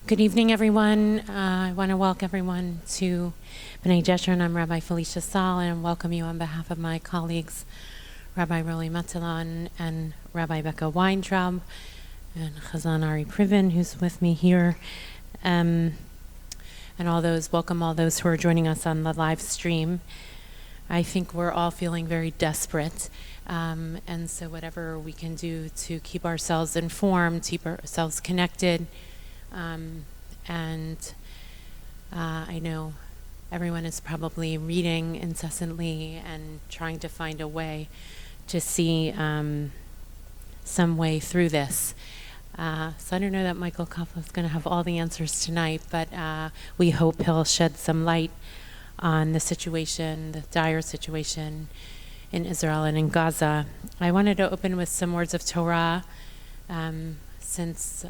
Good evening, everyone. I want to welcome everyone to B'nai Jeshurun, and I'm Rabbi Felicia Saul, and I welcome you on behalf of my colleagues, Rabbi Roli Matalan and Rabbi Becca Weintraub, and Chazan Ari Priven, who's with me here, and welcome all those who are joining us on the live stream. I think we're all feeling very desperate, and so whatever we can do to keep ourselves informed, keep ourselves connected, I know everyone is probably reading incessantly and trying to find a way to see some way through this. So I don't know that Michael Koplow is going to have all the answers tonight, but we hope he'll shed some light on the situation, the dire situation in Israel and in Gaza. I wanted to open with some words of Torah, since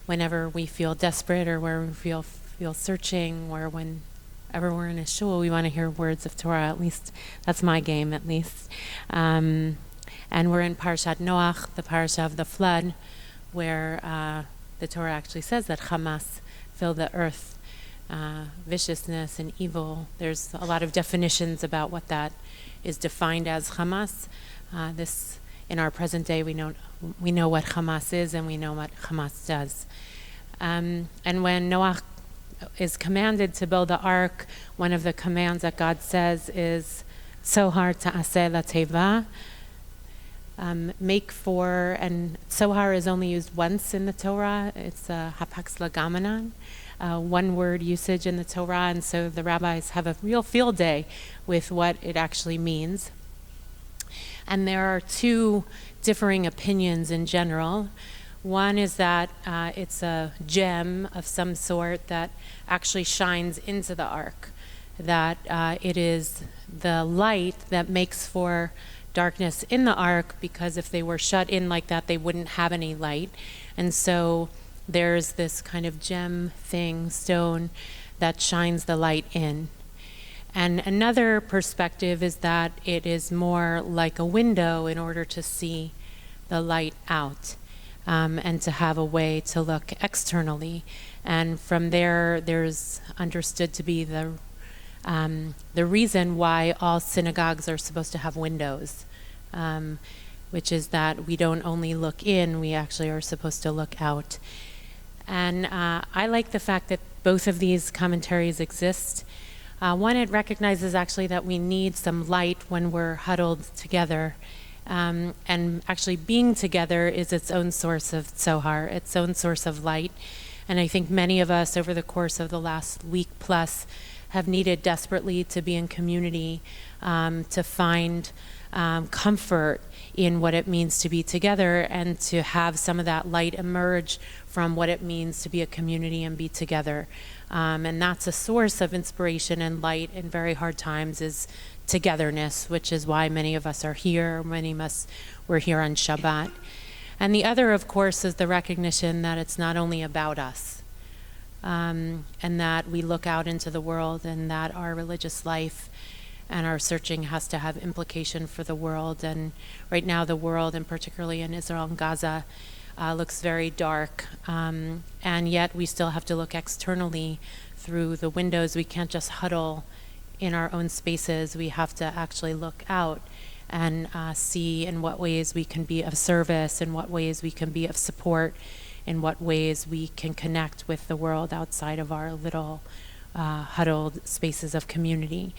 whenever we feel desperate or where we feel searching, or whenever we're in a shul, we want to hear words of Torah. At least that's my game, at least. And we're in Parashat Noach, the parasha of the flood, where the Torah actually says that Hamas filled the earth, viciousness and evil. There's a lot of definitions about what that is defined as, Hamas. This, in our present day, we know what Hamas is, and we know what Hamas does. And when Noach is commanded to build the ark, one of the commands that God says is Sohar ta'aseh lateva, make for, and Sohar is only used once in the Torah. It's hapax lagamanan, one word usage in the Torah, and so the rabbis have a real field day with what it actually means. And there are two differing opinions in general. One is that it's a gem of some sort that actually shines into the ark, that it is the light that makes for darkness in the ark, because if they were shut in like that, they wouldn't have any light. And so there's this kind of gem thing, stone, that shines the light in. And another perspective is that it is more like a window in order to see the light out, and to have a way to look externally. And from there, there's understood to be the reason why all synagogues are supposed to have windows, which is that we don't only look in, we actually are supposed to look out. And I like the fact that both of these commentaries exist. One, it recognizes actually that we need some light when we're huddled together. And actually being together is its own source of Zohar, its own source of light. And I think many of us over the course of the last week plus have needed desperately to be in community, to find comfort in what it means to be together, and to have some of that light emerge from what it means to be a community and be together. And that's a source of inspiration and light in very hard times, is togetherness, which is why many of us are here. Many of us were here on Shabbat. And the other, of course, is the recognition that it's not only about us, and that we look out into the world, and that our religious life and our searching has to have implication for the world. And right now the world, and particularly in Israel and Gaza, looks very dark, and yet we still have to look externally through the windows. We can't just huddle in our own spaces. We have to actually look out and see in what ways we can be of service, in what ways we can be of support, in what ways we can connect with the world outside of our little huddled spaces of community.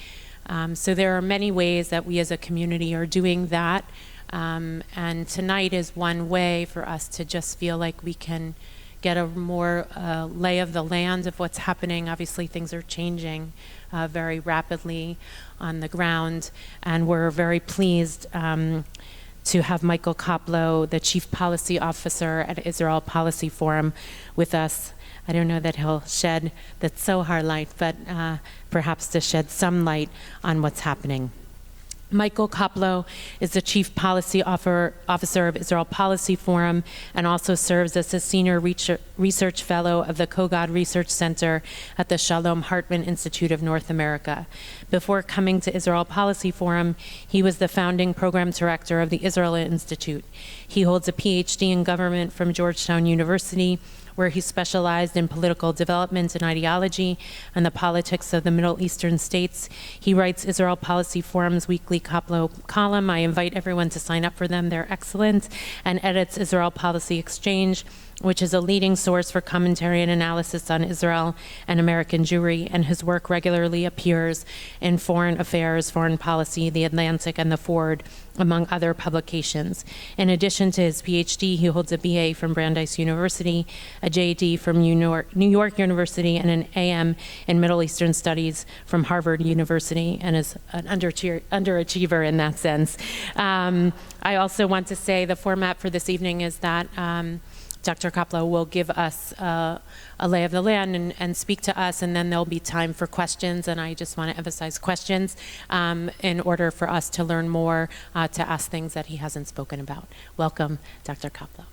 So there are many ways that we as a community are doing that. And tonight is one way for us to just feel like we can get a more lay of the land of what's happening. Obviously, things are changing very rapidly on the ground, and we're very pleased to have Michael Koplow, the Chief Policy Officer at Israel Policy Forum, with us. I don't know that he'll shed the Zohar light, but perhaps to shed some light on what's happening. Michael Koplow is the Chief Policy Officer of Israel Policy Forum, and also serves as a Senior Research Fellow of the Kogod Research Center at the Shalom Hartman Institute of North America. Before coming to Israel Policy Forum, he was the founding program director of the Israel Institute. He holds a PhD in government from Georgetown University, where he specialized in political development and ideology and the politics of the Middle Eastern states. He writes Israel Policy Forum's weekly Koplow column. I invite everyone to sign up for them. They're excellent. And edits Israel Policy Exchange, which is a leading source for commentary and analysis on Israel and American Jewry, and his work regularly appears in Foreign Affairs, Foreign Policy, The Atlantic, and The Forward, among other publications. In addition to his PhD, he holds a BA from Brandeis University, a JD from New York University, and an AM in Middle Eastern Studies from Harvard University, and is an underachiever in that sense. I also want to say the format for this evening is that Dr. Koplow will give us a lay of the land and speak to us, and then there'll be time for questions, and I just want to emphasize questions in order for us to learn more, to ask things that he hasn't spoken about. Welcome, Dr. Koplow.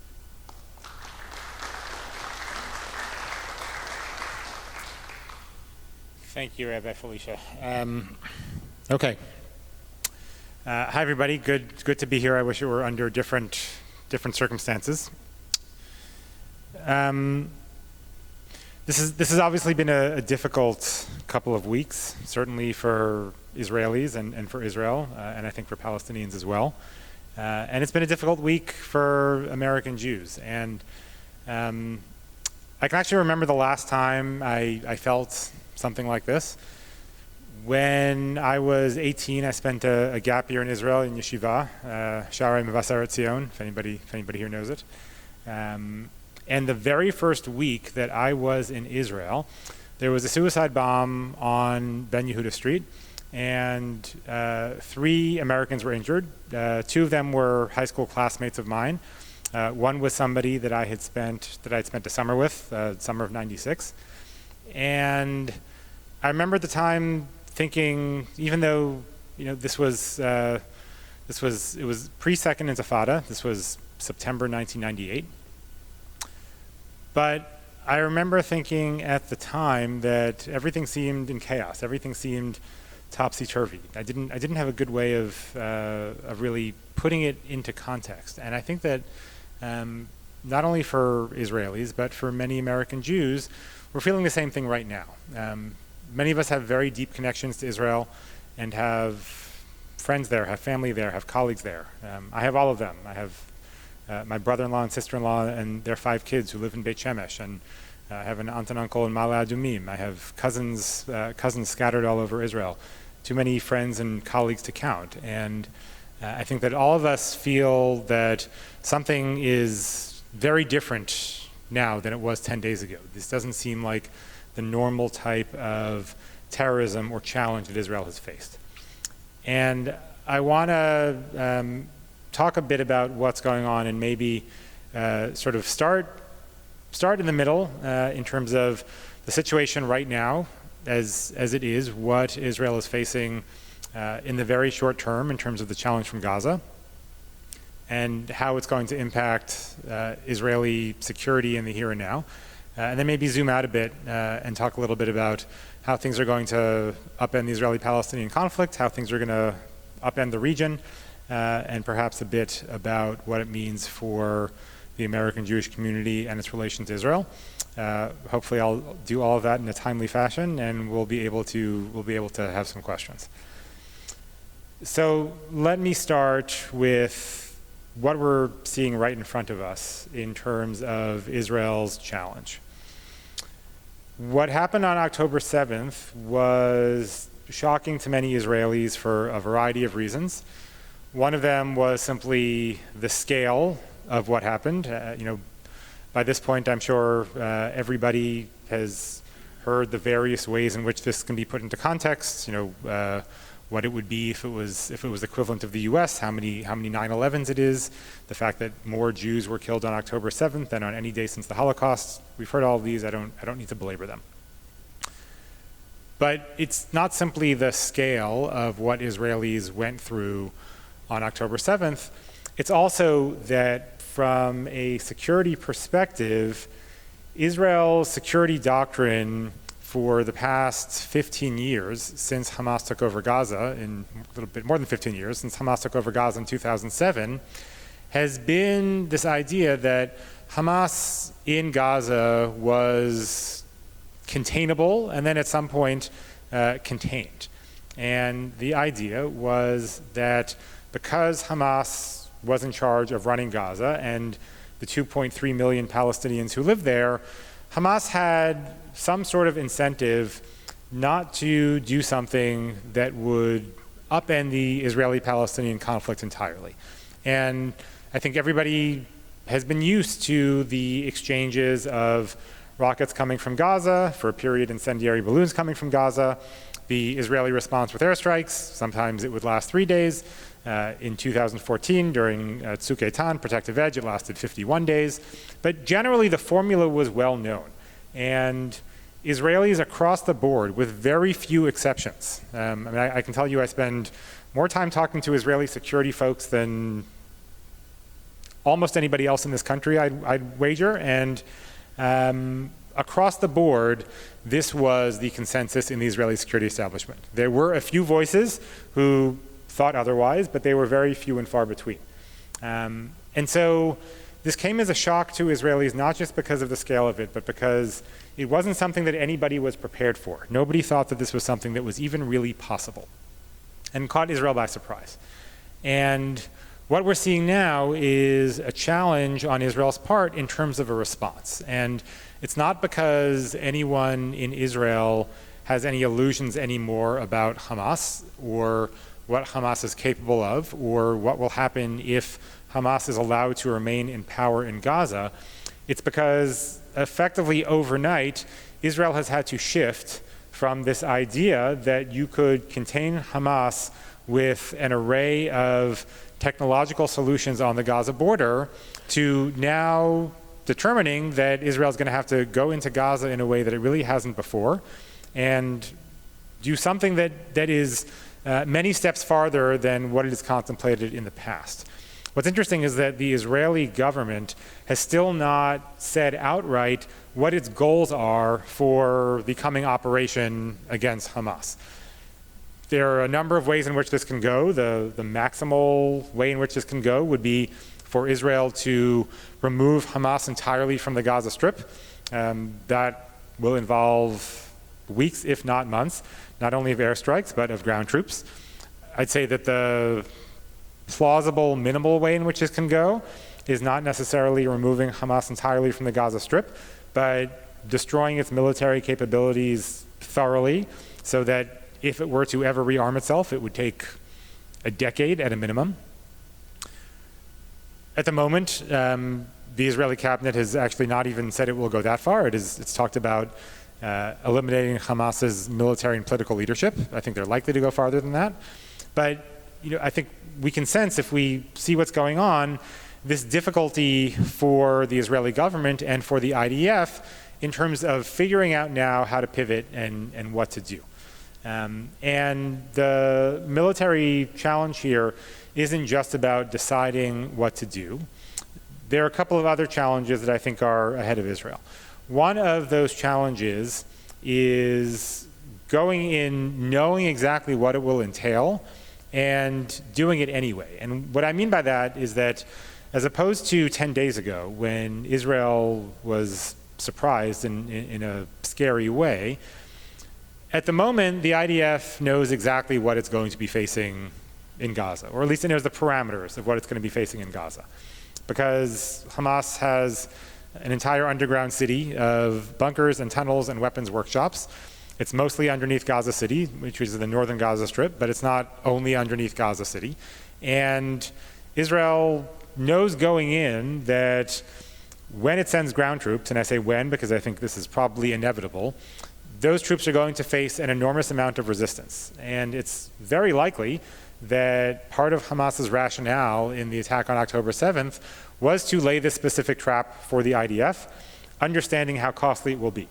Thank you, Rabbi Felicia. Okay. Hi, everybody. Good to be here. I wish it were under different circumstances. This has obviously been a difficult couple of weeks, certainly for Israelis and for Israel, and I think for Palestinians as well. And it's been a difficult week for American Jews. And I can actually remember the last time I felt something like this. When I was 18, I spent a gap year in Israel in Yeshiva, Sharei Mevaseret Tzion, if anybody here knows it. And the very first week that I was in Israel, there was a suicide bomb on Ben Yehuda Street, and 3 Americans were injured. 2 of them were high school classmates of mine. One was somebody that I'd spent a summer with, summer of '96. And I remember at the time thinking, even though it was pre-Second Intifada, this was September 1998. But I remember thinking at the time that everything seemed in chaos. Everything seemed topsy-turvy. I didn't have a good way of really putting it into context. And I think that not only for Israelis, but for many American Jews, we're feeling the same thing right now. Many of us have very deep connections to Israel and have friends there, have family there, have colleagues there. I have all of them. I have my brother-in-law and sister-in-law and their 5 kids who live in Beit Shemesh, and I have an aunt and uncle in Ma'ale Adumim. I have cousins scattered all over Israel. Too many friends and colleagues to count. And I think that all of us feel that something is very different now than it was 10 days ago. This doesn't seem like the normal type of terrorism or challenge that Israel has faced. And I want to talk a bit about what's going on and maybe sort of start in the middle in terms of the situation right now as it is, what Israel is facing in the very short term in terms of the challenge from Gaza, and how it's going to impact Israeli security in the here and now. And then maybe zoom out a bit and talk a little bit about how things are going to upend the Israeli-Palestinian conflict, how things are going to upend the region, and perhaps a bit about what it means for the American Jewish community and its relation to Israel. Hopefully I'll do all of that in a timely fashion, and we'll be able to have some questions. So let me start with what we're seeing right in front of us in terms of Israel's challenge. What happened on October 7th was shocking to many Israelis for a variety of reasons. One of them was simply the scale of what happened. By this point, I'm sure everybody has heard the various ways in which this can be put into context. What it would be if it was equivalent of the U.S., how many 9/11s it is, the fact that more Jews were killed on October 7th than on any day since the Holocaust. We've heard all of these. I don't need to belabor them. But it's not simply the scale of what Israelis went through on October 7th. It's also that from a security perspective, Israel's security doctrine for the past 15 years, since Hamas took over Gaza, in a little bit more than 15 years, since Hamas took over Gaza in 2007, has been this idea that Hamas in Gaza was containable and then at some point contained. And the idea was that because Hamas was in charge of running Gaza and the 2.3 million Palestinians who live there, Hamas had some sort of incentive not to do something that would upend the Israeli-Palestinian conflict entirely. And I think everybody has been used to the exchanges of rockets coming from Gaza, for a period incendiary balloons coming from Gaza, the Israeli response with airstrikes. Sometimes it would last 3 days. In 2014, during Tzuk Eitan, Protective Edge, it lasted 51 days. But generally, the formula was well known. And Israelis across the board, with very few exceptions. I can tell you I spend more time talking to Israeli security folks than almost anybody else in this country, I'd wager. And across the board, this was the consensus in the Israeli security establishment. There were a few voices who thought otherwise, but they were very few and far between. And so this came as a shock to Israelis, not just because of the scale of it, but because it wasn't something that anybody was prepared for. Nobody thought that this was something that was even really possible, and caught Israel by surprise. And what we're seeing now is a challenge on Israel's part in terms of a response. And it's not because anyone in Israel has any illusions anymore about Hamas or what Hamas is capable of or what will happen if Hamas is allowed to remain in power in Gaza. It's because effectively overnight, Israel has had to shift from this idea that you could contain Hamas with an array of technological solutions on the Gaza border to now determining that Israel is going to have to go into Gaza in a way that it really hasn't before and do something that is many steps farther than what it has contemplated in the past. What's interesting is that the Israeli government has still not said outright what its goals are for the coming operation against Hamas. There are a number of ways in which this can go. The maximal way in which this can go would be for Israel to remove Hamas entirely from the Gaza Strip. That will involve weeks, if not months, not only of airstrikes, but of ground troops. I'd say that the plausible, minimal way in which this can go is not necessarily removing Hamas entirely from the Gaza Strip, but destroying its military capabilities thoroughly so that if it were to ever rearm itself, it would take a decade at a minimum. At the moment, the Israeli cabinet has actually not even said it will go that far. It's talked about eliminating Hamas's military and political leadership. I think they're likely to go farther than that. But I think we can sense, if we see what's going on, this difficulty for the Israeli government and for the IDF in terms of figuring out now how to pivot and what to do. And the military challenge here isn't just about deciding what to do. There are a couple of other challenges that I think are ahead of Israel. One of those challenges is going in knowing exactly what it will entail and doing it anyway. And what I mean by that is that as opposed to 10 days ago when Israel was surprised in a scary way, at the moment the IDF knows exactly what it's going to be facing in Gaza, or at least it knows the parameters of what it's going to be facing in Gaza. Because Hamas has an entire underground city of bunkers and tunnels and weapons workshops. It's mostly underneath Gaza City, which is the northern Gaza Strip, but it's not only underneath Gaza City. And Israel knows going in that when it sends ground troops, and I say when because I think this is probably inevitable, those troops are going to face an enormous amount of resistance. And it's very likely that part of Hamas's rationale in the attack on October 7th was to lay this specific trap for the IDF, understanding how costly it will be.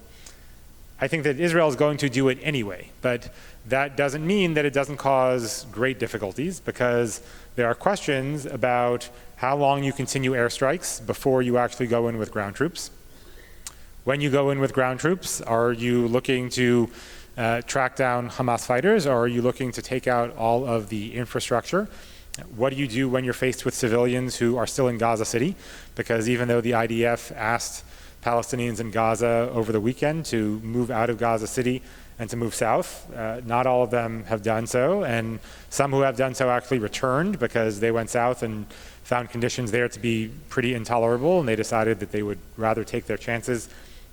I think that Israel is going to do it anyway, but that doesn't mean that it doesn't cause great difficulties, because there are questions about how long you continue airstrikes before you actually go in with ground troops. When you go in with ground troops, are you looking to track down Hamas fighters, or are you looking to take out all of the infrastructure? What do you do when you're faced with civilians who are still in Gaza City? Because even though the IDF asked Palestinians in Gaza over the weekend to move out of Gaza City and to move south, not all of them have done so, and some who have done so actually returned because they went south and found conditions there to be pretty intolerable, and they decided that they would rather take their chances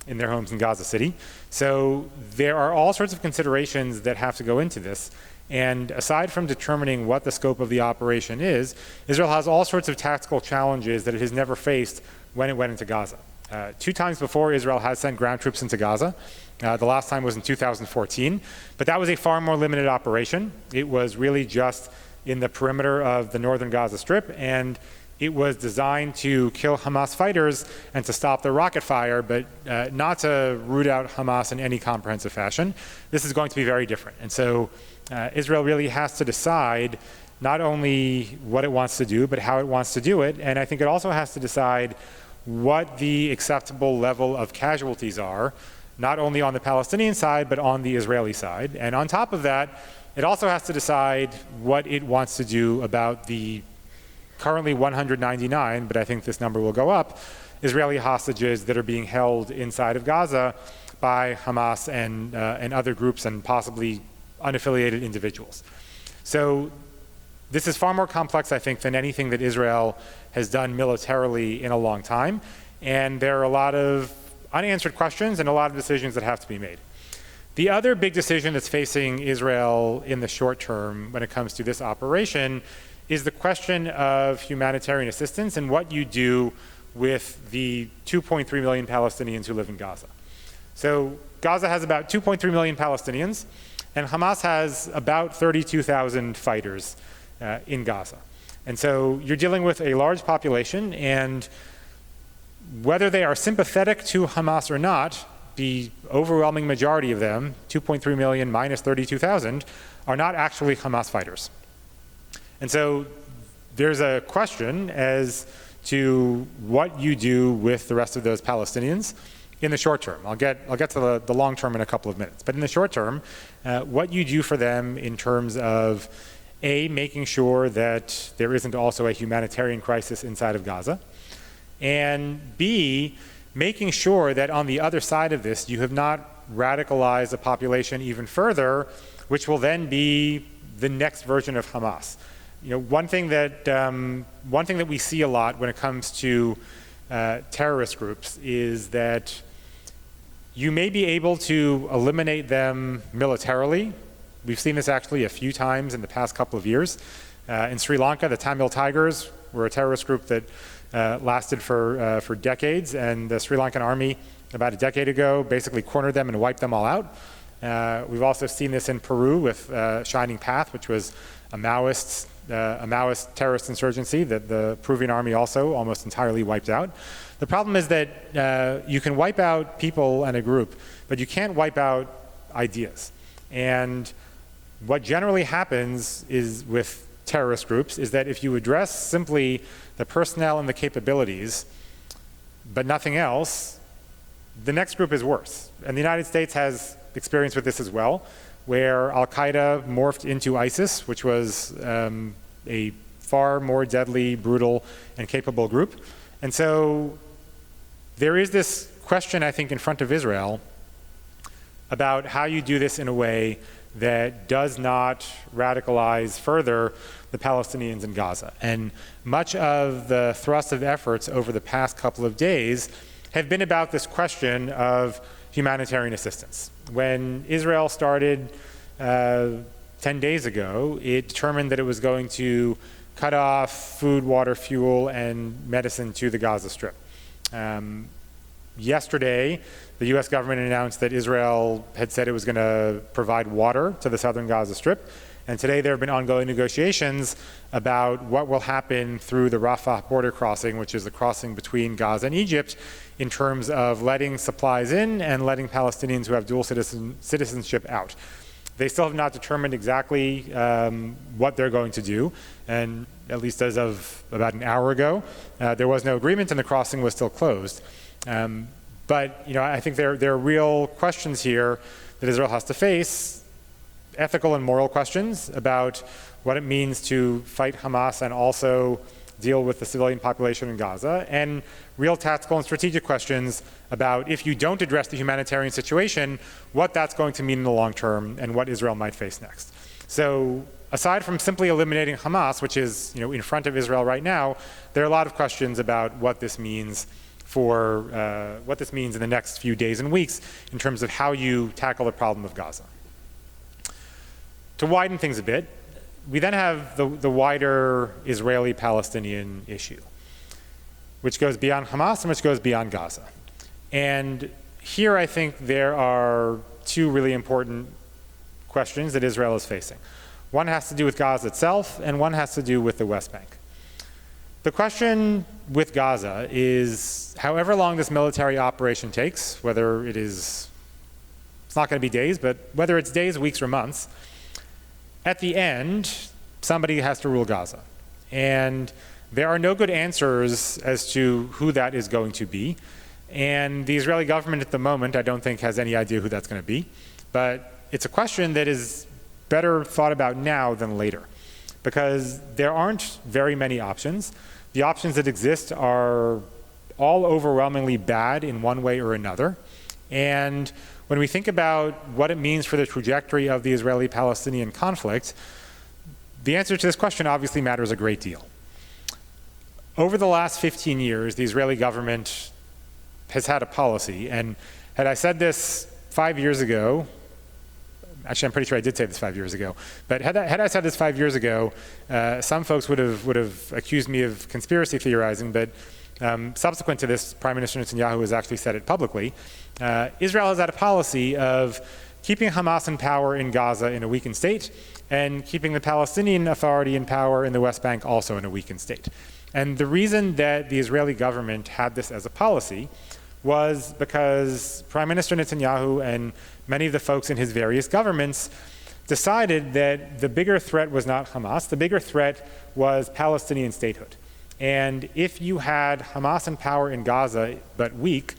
in their homes in Gaza City. So there are all sorts of considerations that have to go into this. And aside from determining what the scope of the operation is, Israel has all sorts of tactical challenges that it has never faced when it went into Gaza. 2 times before, Israel has sent ground troops into Gaza. The last time was in 2014, but that was a far more limited operation. It was really just in the perimeter of the northern Gaza Strip, and it was designed to kill Hamas fighters and to stop their rocket fire, but not to root out Hamas in any comprehensive fashion. This is going to be very different. And so Israel really has to decide not only what it wants to do, but how it wants to do it. And I think it also has to decide what the acceptable level of casualties are, not only on the Palestinian side, but on the Israeli side. And on top of that, it also has to decide what it wants to do about the currently 199, but I think this number will go up, Israeli hostages that are being held inside of Gaza by Hamas and other groups and possibly unaffiliated individuals. So this is far more complex, I think, than anything that Israel has done militarily in a long time. And there are a lot of unanswered questions and a lot of decisions that have to be made. The other big decision that's facing Israel in the short term when it comes to this operation is the question of humanitarian assistance and what you do with the 2.3 million Palestinians who live in Gaza. So Gaza has about 2.3 million Palestinians, and Hamas has about 32,000 fighters in Gaza. And so you're dealing with a large population, and whether they are sympathetic to Hamas or not, the overwhelming majority of them, 2.3 million minus 32,000, are not actually Hamas fighters. And so there's a question as to what you do with the rest of those Palestinians in the short term. I'll get to the long term in a couple of minutes. But in the short term, what you do for them in terms of A, making sure that there isn't also a humanitarian crisis inside of Gaza, and B, making sure that on the other side of this, you have not radicalized the population even further, which will then be the next version of Hamas. You know, one thing that we see a lot when it comes to terrorist groups is that you may be able to eliminate them militarily. We've seen this actually a few times in the past couple of years. In Sri Lanka, the Tamil Tigers were a terrorist group that lasted for decades, and the Sri Lankan army about a decade ago basically cornered them and wiped them all out. We've also seen this in Peru with Shining Path, which was a Maoist terrorist insurgency that the Peruvian army also almost entirely wiped out. The problem is that you can wipe out people and a group, but you can't wipe out ideas. And what generally happens is with terrorist groups is that if you address simply the personnel and the capabilities, but nothing else, the next group is worse. And the United States has experience with this as well, where Al-Qaeda morphed into ISIS, which was a far more deadly, brutal, and capable group. And so there is this question, I think, in front of Israel about how you do this in a way that does not radicalize further the Palestinians in Gaza. And much of the thrust of efforts over the past couple of days have been about this question of humanitarian assistance. When Israel started 10 days ago, it determined that it was going to cut off food, water, fuel, and medicine to the Gaza Strip. Yesterday, the US government announced that Israel had said it was going to provide water to the southern Gaza Strip. And today there have been ongoing negotiations about what will happen through the Rafa border crossing, which is the crossing between Gaza and Egypt, in terms of letting supplies in and letting Palestinians who have dual citizenship out. They still have not determined exactly what they're going to do. And at least as of about an hour ago, there was no agreement and the crossing was still closed. But I think there are real questions here that Israel has to face ethical and moral questions about what it means to fight Hamas and also deal with the civilian population in Gaza, and real tactical and strategic questions about if you don't address the humanitarian situation, what that's going to mean in the long term and what Israel might face next. So aside from simply eliminating Hamas, which is in front of Israel right now, there are a lot of questions about what this means for what this means in the next few days and weeks in terms of how you tackle the problem of Gaza. To widen things a bit, we then have the wider Israeli-Palestinian issue, which goes beyond Hamas and which goes beyond Gaza. And here I think there are two really important questions that Israel is facing. One has to do with Gaza itself, and one has to do with the West Bank. The question with Gaza is, however long this military operation takes, whether it's not going to be days, but whether it's days, weeks, or months, at the end, somebody has to rule Gaza. And there are no good answers as to who that is going to be. And the Israeli government at the moment, I don't think, has any idea who that's going to be. But it's a question that is better thought about now than later, because there aren't very many options. The options that exist are all overwhelmingly bad in one way or another. And when we think about what it means for the trajectory of the Israeli-Palestinian conflict, the answer to this question obviously matters a great deal. Over the last 15 years, the Israeli government has had a policy, and had I said this 5 years ago, actually I'm pretty sure I did say this 5 years ago, but had I said this 5 years ago, some folks would have accused me of conspiracy theorizing, but subsequent to this, Prime Minister Netanyahu has actually said it publicly. Israel has had a policy of keeping Hamas in power in Gaza in a weakened state and keeping the Palestinian Authority in power in the West Bank also in a weakened state. And the reason that the Israeli government had this as a policy was because Prime Minister Netanyahu and many of the folks in his various governments decided that the bigger threat was not Hamas, the bigger threat was Palestinian statehood. And if you had Hamas in power in Gaza but weak,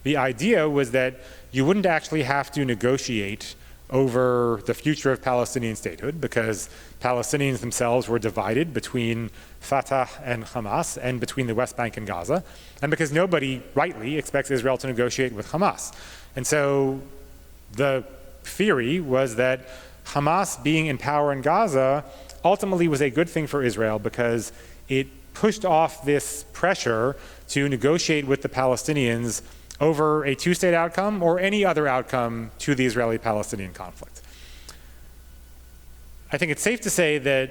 the idea was that you wouldn't actually have to negotiate over the future of Palestinian statehood, because Palestinians themselves were divided between Fatah and Hamas and between the West Bank and Gaza, and because nobody rightly expects Israel to negotiate with Hamas. And so the theory was that Hamas being in power in Gaza ultimately was a good thing for Israel, because it pushed off this pressure to negotiate with the Palestinians over a two-state outcome or any other outcome to the Israeli-Palestinian conflict. I think it's safe to say that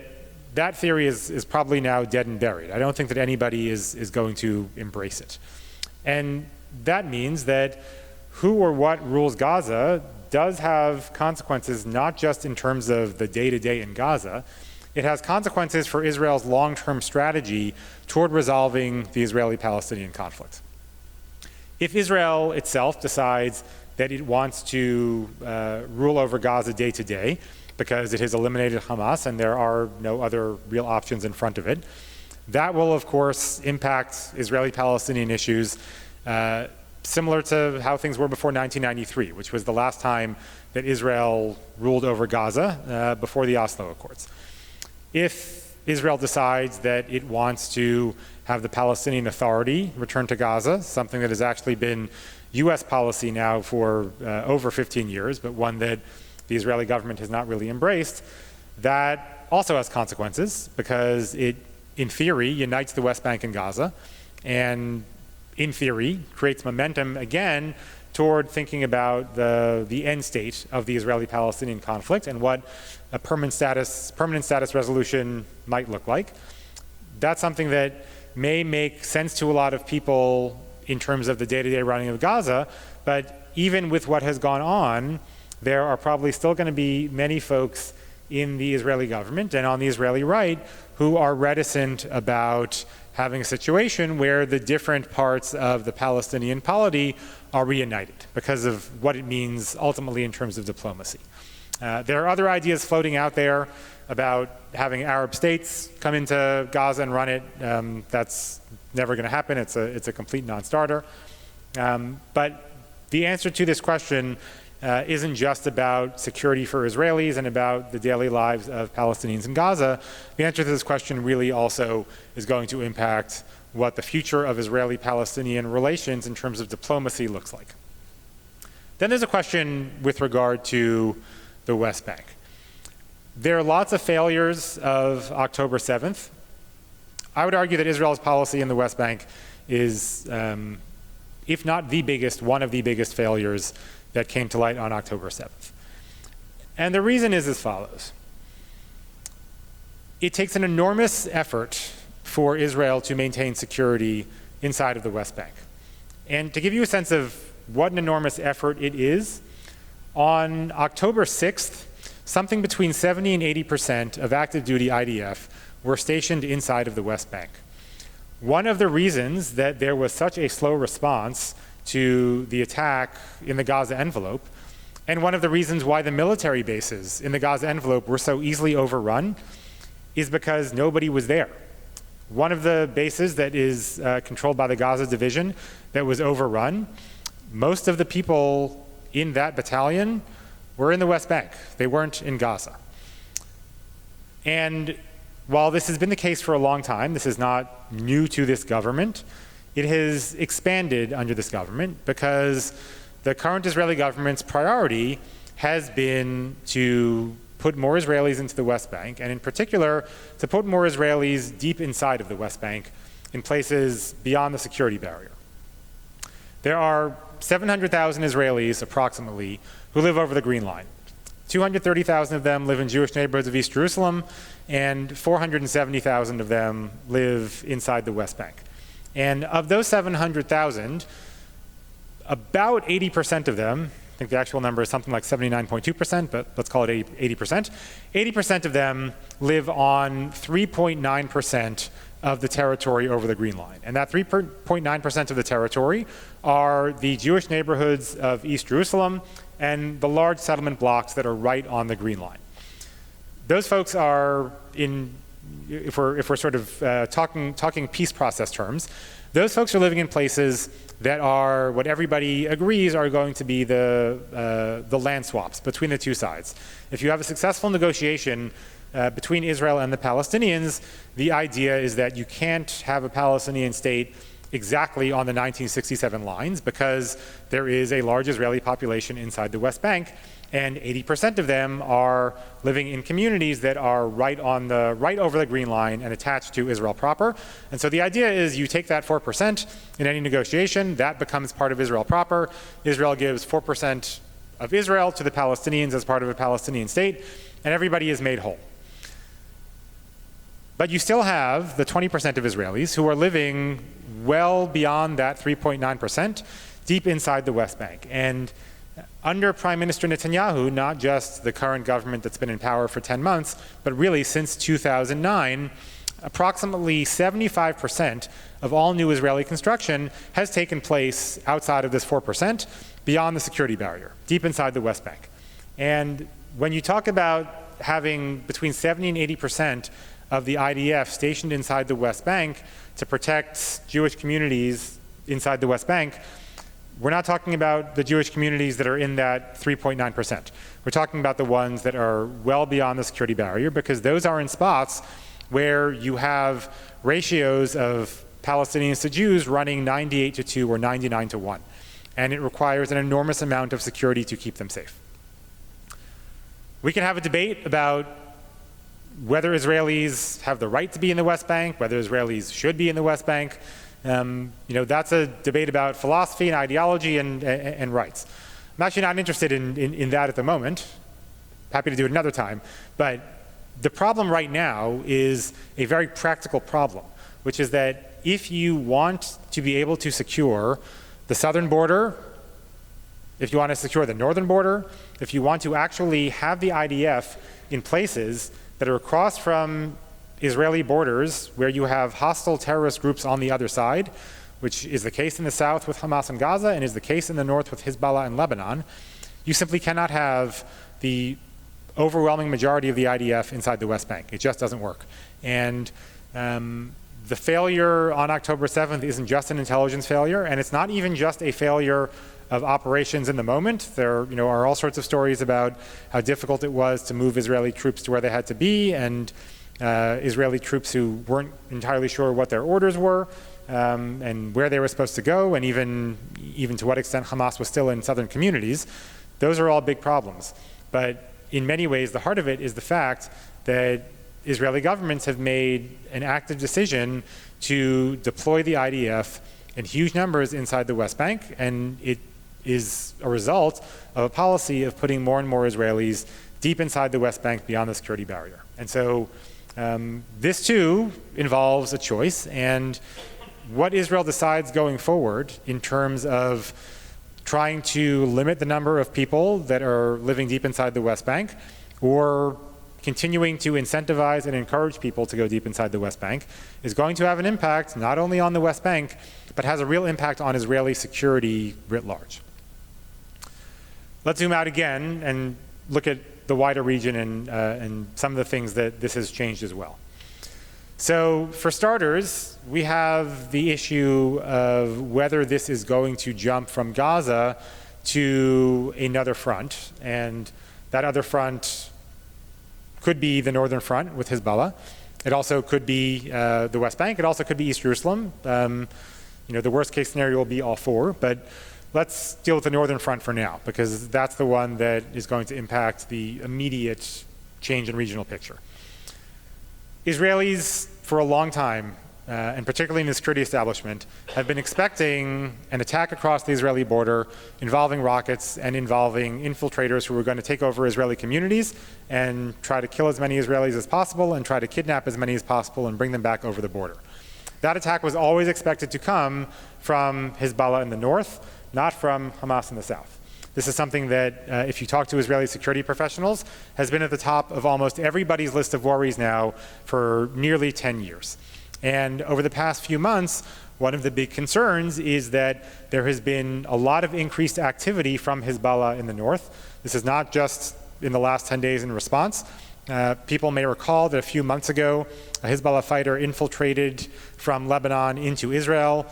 that theory is probably now dead and buried. I don't think that anybody is going to embrace it. And that means that who or what rules Gaza does have consequences, not just in terms of the day-to-day in Gaza. It has consequences for Israel's long-term strategy toward resolving the Israeli-Palestinian conflict. If Israel itself decides that it wants to rule over Gaza day to day, because it has eliminated Hamas and there are no other real options in front of it, that will, of course, impact Israeli-Palestinian issues similar to how things were before 1993, which was the last time that Israel ruled over Gaza before the Oslo Accords. If Israel decides that it wants to have the Palestinian Authority return to Gaza, something that has actually been US policy now for over 15 years, but one that the Israeli government has not really embraced, that also has consequences, because it, in theory, unites the West Bank and Gaza, and in theory, creates momentum again toward thinking about the end state of the Israeli-Palestinian conflict and what a permanent status resolution might look like. That's something that may make sense to a lot of people in terms of the day-to-day running of Gaza, but even with what has gone on, there are probably still going to be many folks in the Israeli government and on the Israeli right who are reticent about having a situation where the different parts of the Palestinian polity are reunited because of what it means ultimately in terms of diplomacy. There are other ideas floating out there about having Arab states come into Gaza and run it. That's never going to happen. It's a complete non-starter. But the answer to this question isn't just about security for Israelis and about the daily lives of Palestinians in Gaza. The answer to this question really also is going to impact what the future of Israeli-Palestinian relations in terms of diplomacy looks like. Then there's a question with regard to the West Bank. There are lots of failures of October 7th. I would argue that Israel's policy in the West Bank is, if not the biggest, one of the biggest failures that came to light on October 7th. And the reason is as follows. It takes an enormous effort for Israel to maintain security inside of the West Bank. And to give you a sense of what an enormous effort it is, on October 6th, something between 70 and 80% of active duty IDF were stationed inside of the West Bank. One of the reasons that there was such a slow response to the attack in the Gaza envelope, and one of the reasons why the military bases in the Gaza envelope were so easily overrun, is because nobody was there. One of the bases that is controlled by the Gaza division that was overrun, most of the people in that battalion were in the West Bank. They weren't in Gaza. And while this has been the case for a long time, this is not new to this government, it has expanded under this government because the current Israeli government's priority has been to put more Israelis into the West Bank, and in particular, to put more Israelis deep inside of the West Bank in places beyond the security barrier. There are 700,000 Israelis, approximately, who live over the Green Line. 230,000 of them live in Jewish neighborhoods of East Jerusalem, and 470,000 of them live inside the West Bank. And of those 700,000, about 80% of them, I think the actual number is something like 79.2%, but let's call it 80%. 80% of them live on 3.9% of the territory over the Green Line. And that 3.9% of the territory are the Jewish neighborhoods of East Jerusalem and the large settlement blocks that are right on the Green Line. Those folks are in, if we're sort of talking peace process terms, those folks are living in places that are what everybody agrees are going to be the land swaps between the two sides. If you have a successful negotiation between Israel and the Palestinians, the idea is that you can't have a Palestinian state exactly on the 1967 lines because there is a large Israeli population inside the West Bank, and 80% of them are living in communities that are right over the Green Line and attached to Israel proper. And so the idea is you take that 4% in any negotiation, that becomes part of Israel proper. Israel gives 4% of Israel to the Palestinians as part of a Palestinian state, and everybody is made whole. But you still have the 20% of Israelis who are living well beyond that 3.9%, deep inside the West Bank. And under Prime Minister Netanyahu, not just the current government that's been in power for 10 months, but really since 2009, approximately 75% of all new Israeli construction has taken place outside of this 4%, beyond the security barrier, deep inside the West Bank. And when you talk about having between 70 and 80% of the IDF stationed inside the West Bank to protect Jewish communities inside the West Bank, we're not talking about the Jewish communities that are in that 3.9%. We're talking about the ones that are well beyond the security barrier, because those are in spots where you have ratios of Palestinians to Jews running 98-2 or 99-1. And it requires an enormous amount of security to keep them safe. We can have a debate about whether Israelis have the right to be in the West Bank, whether Israelis should be in the West Bank. That's a debate about philosophy and ideology and rights. I'm actually not interested in that at the moment. Happy to do it another time. But the problem right now is a very practical problem, which is that if you want to be able to secure the southern border, if you want to secure the northern border, if you want to actually have the IDF in places that are across from Israeli borders where you have hostile terrorist groups on the other side, which is the case in the south with Hamas and Gaza and is the case in the north with Hezbollah and Lebanon, you simply cannot have the overwhelming majority of the IDF inside the West Bank. It just doesn't work. And the failure on October 7th isn't just an intelligence failure, and it's not even just a failure of operations in the moment. There are all sorts of stories about how difficult it was to move Israeli troops to where they had to be, and Israeli troops who weren't entirely sure what their orders were, and where they were supposed to go, and even to what extent Hamas was still in southern communities. Those are all big problems. But in many ways, the heart of it is the fact that Israeli governments have made an active decision to deploy the IDF in huge numbers inside the West Bank, and it is a result of a policy of putting more and more Israelis deep inside the West Bank beyond the security barrier. And so this too involves a choice, and what Israel decides going forward in terms of trying to limit the number of people that are living deep inside the West Bank, or continuing to incentivize and encourage people to go deep inside the West Bank, is going to have an impact not only on the West Bank, but has a real impact on Israeli security writ large. Let's zoom out again and look at the wider region and some of the things that this has changed as well. So for starters, we have the issue of whether this is going to jump from Gaza to another front, and that other front could be the northern front with Hezbollah. It also could be the West Bank. It also could be East Jerusalem. The worst case scenario will be all four, but let's deal with the northern front for now, because that's the one that is going to impact the immediate change in regional picture. Israelis, for a long time, and particularly in the security establishment, have been expecting an attack across the Israeli border involving rockets and involving infiltrators who were going to take over Israeli communities and try to kill as many Israelis as possible and try to kidnap as many as possible and bring them back over the border. That attack was always expected to come from Hezbollah in the north, not from Hamas in the south. This is something that, if you talk to Israeli security professionals, has been at the top of almost everybody's list of worries now for nearly 10 years. And over the past few months, one of the big concerns is that there has been a lot of increased activity from Hezbollah in the north. This is not just in the last 10 days in response. People may recall that a few months ago, a Hezbollah fighter infiltrated from Lebanon into Israel,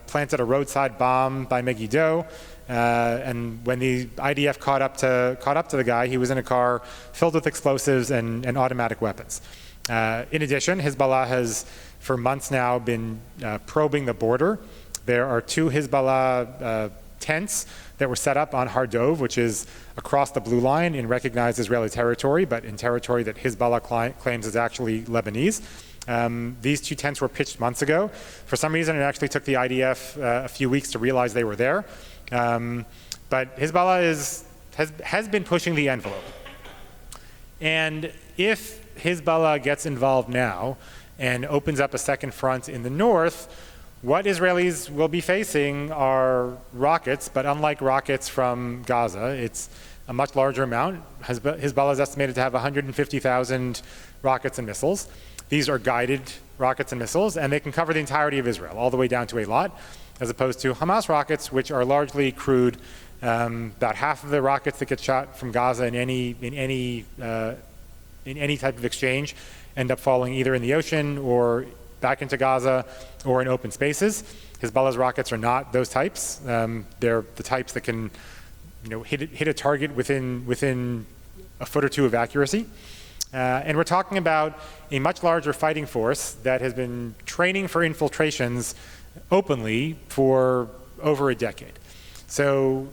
planted a roadside bomb by Megiddo, and when the IDF caught up to the guy, he was in a car filled with explosives and automatic weapons. In addition, Hezbollah has for months now been probing the border. There are two Hezbollah tents that were set up on Har Dov, which is across the blue line in recognized Israeli territory, but in territory that Hezbollah claims is actually Lebanese. These two tents were pitched months ago. For some reason, it actually took the IDF a few weeks to realize they were there. But Hezbollah has been pushing the envelope. And if Hezbollah gets involved now and opens up a second front in the north, what Israelis will be facing are rockets, but unlike rockets from Gaza, it's a much larger amount. Hezbollah is estimated to have 150,000 rockets and missiles. These are guided rockets and missiles, and they can cover the entirety of Israel, all the way down to Eilat, as opposed to Hamas rockets, which are largely crude. About half of the rockets that get shot from Gaza in any type of exchange end up falling either in the ocean or back into Gaza or in open spaces. Hezbollah's rockets are not those types. They're the types that can, hit a target within a foot or two of accuracy. And we're talking about a much larger fighting force that has been training for infiltrations openly for over a decade. So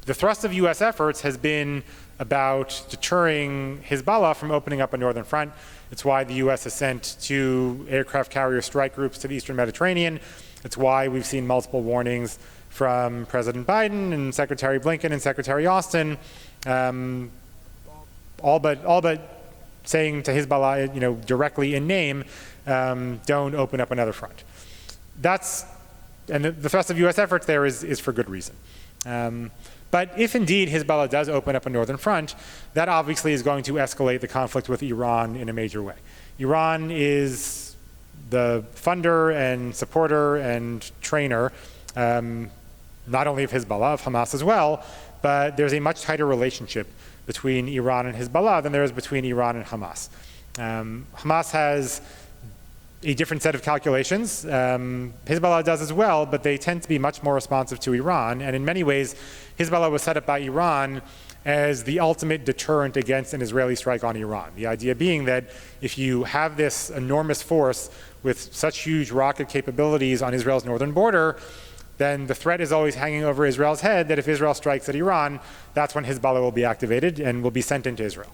the thrust of U.S. efforts has been about deterring Hezbollah from opening up a northern front. It's why the U.S. has sent 2 aircraft carrier strike groups to the Eastern Mediterranean. It's why we've seen multiple warnings from President Biden and Secretary Blinken and Secretary Austin, all but saying to Hezbollah, directly in name, don't open up another front. And the thrust of U.S. efforts there is for good reason. But if indeed Hezbollah does open up a northern front, that obviously is going to escalate the conflict with Iran in a major way. Iran is the funder and supporter and trainer, not only of Hezbollah, of Hamas as well, but there's a much tighter relationship between Iran and Hezbollah than there is between Iran and Hamas. Hamas has a different set of calculations. Hezbollah does as well, but they tend to be much more responsive to Iran. And in many ways, Hezbollah was set up by Iran as the ultimate deterrent against an Israeli strike on Iran. The idea being that if you have this enormous force with such huge rocket capabilities on Israel's northern border, then the threat is always hanging over Israel's head that if Israel strikes at Iran, that's when Hezbollah will be activated and will be sent into Israel.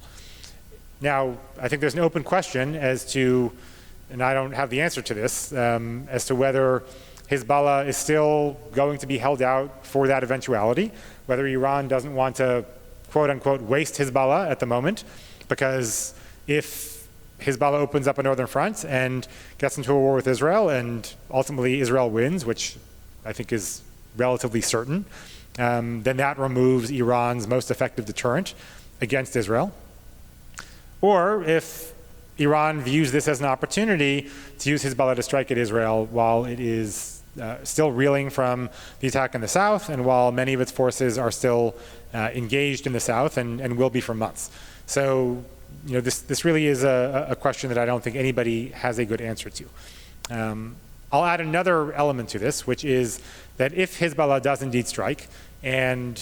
Now, I think there's an open question as to, and I don't have the answer to this, as to whether Hezbollah is still going to be held out for that eventuality, whether Iran doesn't want to, quote unquote, waste Hezbollah at the moment, because if Hezbollah opens up a northern front and gets into a war with Israel and ultimately Israel wins, which I think is relatively certain, then that removes Iran's most effective deterrent against Israel. Or if Iran views this as an opportunity to use Hezbollah to strike at Israel while it is still reeling from the attack in the south and while many of its forces are still engaged in the south and will be for months. So, this really is a question that I don't think anybody has a good answer to. I'll add another element to this, which is that if Hezbollah does indeed strike, and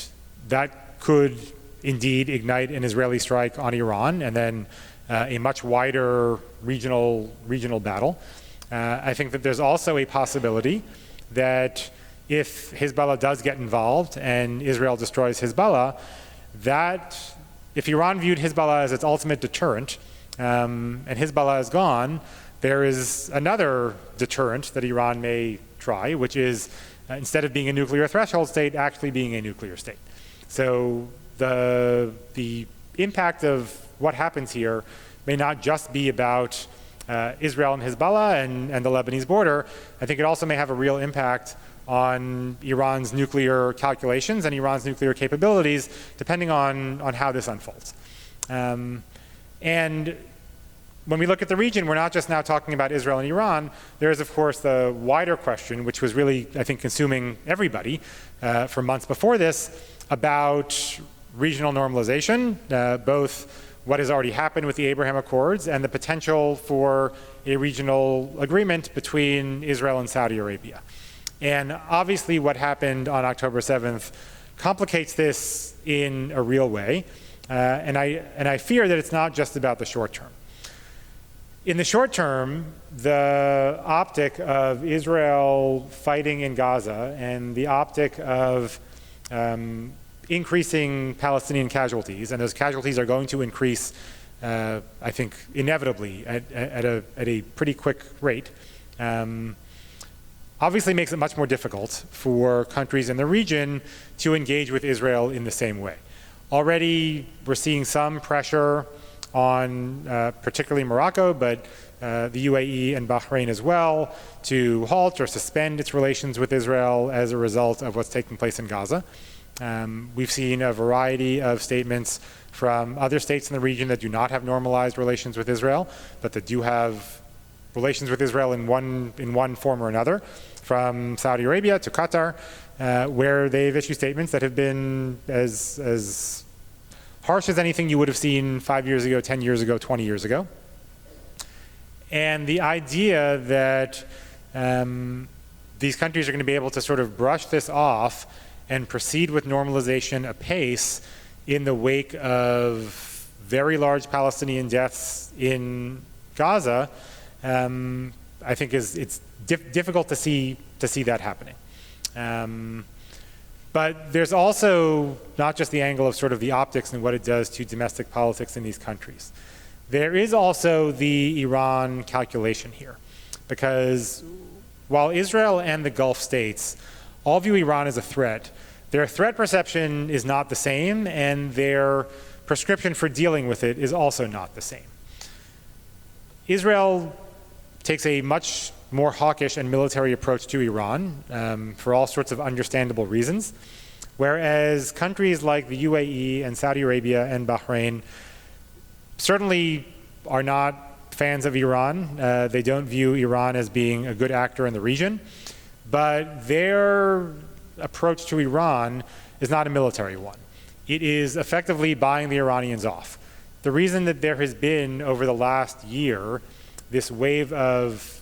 that could indeed ignite an Israeli strike on Iran, and then a much wider regional battle, I think that there's also a possibility that if Hezbollah does get involved and Israel destroys Hezbollah, that if Iran viewed Hezbollah as its ultimate deterrent, and Hezbollah is gone, there is another deterrent that Iran may try, which is instead of being a nuclear threshold state, actually being a nuclear state. So the impact of what happens here may not just be about Israel and Hezbollah and the Lebanese border. I think it also may have a real impact on Iran's nuclear calculations and Iran's nuclear capabilities, depending on how this unfolds. And when we look at the region, we're not just now talking about Israel and Iran. There is, of course, the wider question, which was really, I think, consuming everybody for months before this, about regional normalization, both what has already happened with the Abraham Accords and the potential for a regional agreement between Israel and Saudi Arabia. And obviously what happened on October 7th complicates this in a real way. And I fear that it's not just about the short term. In the short term, the optic of Israel fighting in Gaza and the optic of increasing Palestinian casualties, and those casualties are going to increase, I think, inevitably at a pretty quick rate, obviously makes it much more difficult for countries in the region to engage with Israel in the same way. Already, we're seeing some pressure on particularly Morocco, but the UAE and Bahrain as well, to halt or suspend its relations with Israel as a result of what's taking place in Gaza. We've seen a variety of statements from other states in the region that do not have normalized relations with Israel, but that do have relations with Israel in one form or another, from Saudi Arabia to Qatar, where they've issued statements that have been as harsh as anything you would have seen 5 years ago, 10 years ago, 20 years ago. And the idea that these countries are going to be able to sort of brush this off and proceed with normalization apace in the wake of very large Palestinian deaths in Gaza, I think it's difficult to see that happening. But there's also not just the angle of sort of the optics and what it does to domestic politics in these countries. There is also the Iran calculation here, because while Israel and the Gulf states all view Iran as a threat, their threat perception is not the same, and their prescription for dealing with it is also not the same. Israel takes a much more hawkish and military approach to Iran for all sorts of understandable reasons, whereas countries like the UAE and Saudi Arabia and Bahrain certainly are not fans of Iran. They don't view Iran as being a good actor in the region, but their approach to Iran is not a military one. It is effectively buying the Iranians off. The reason that there has been, over the last year, this wave of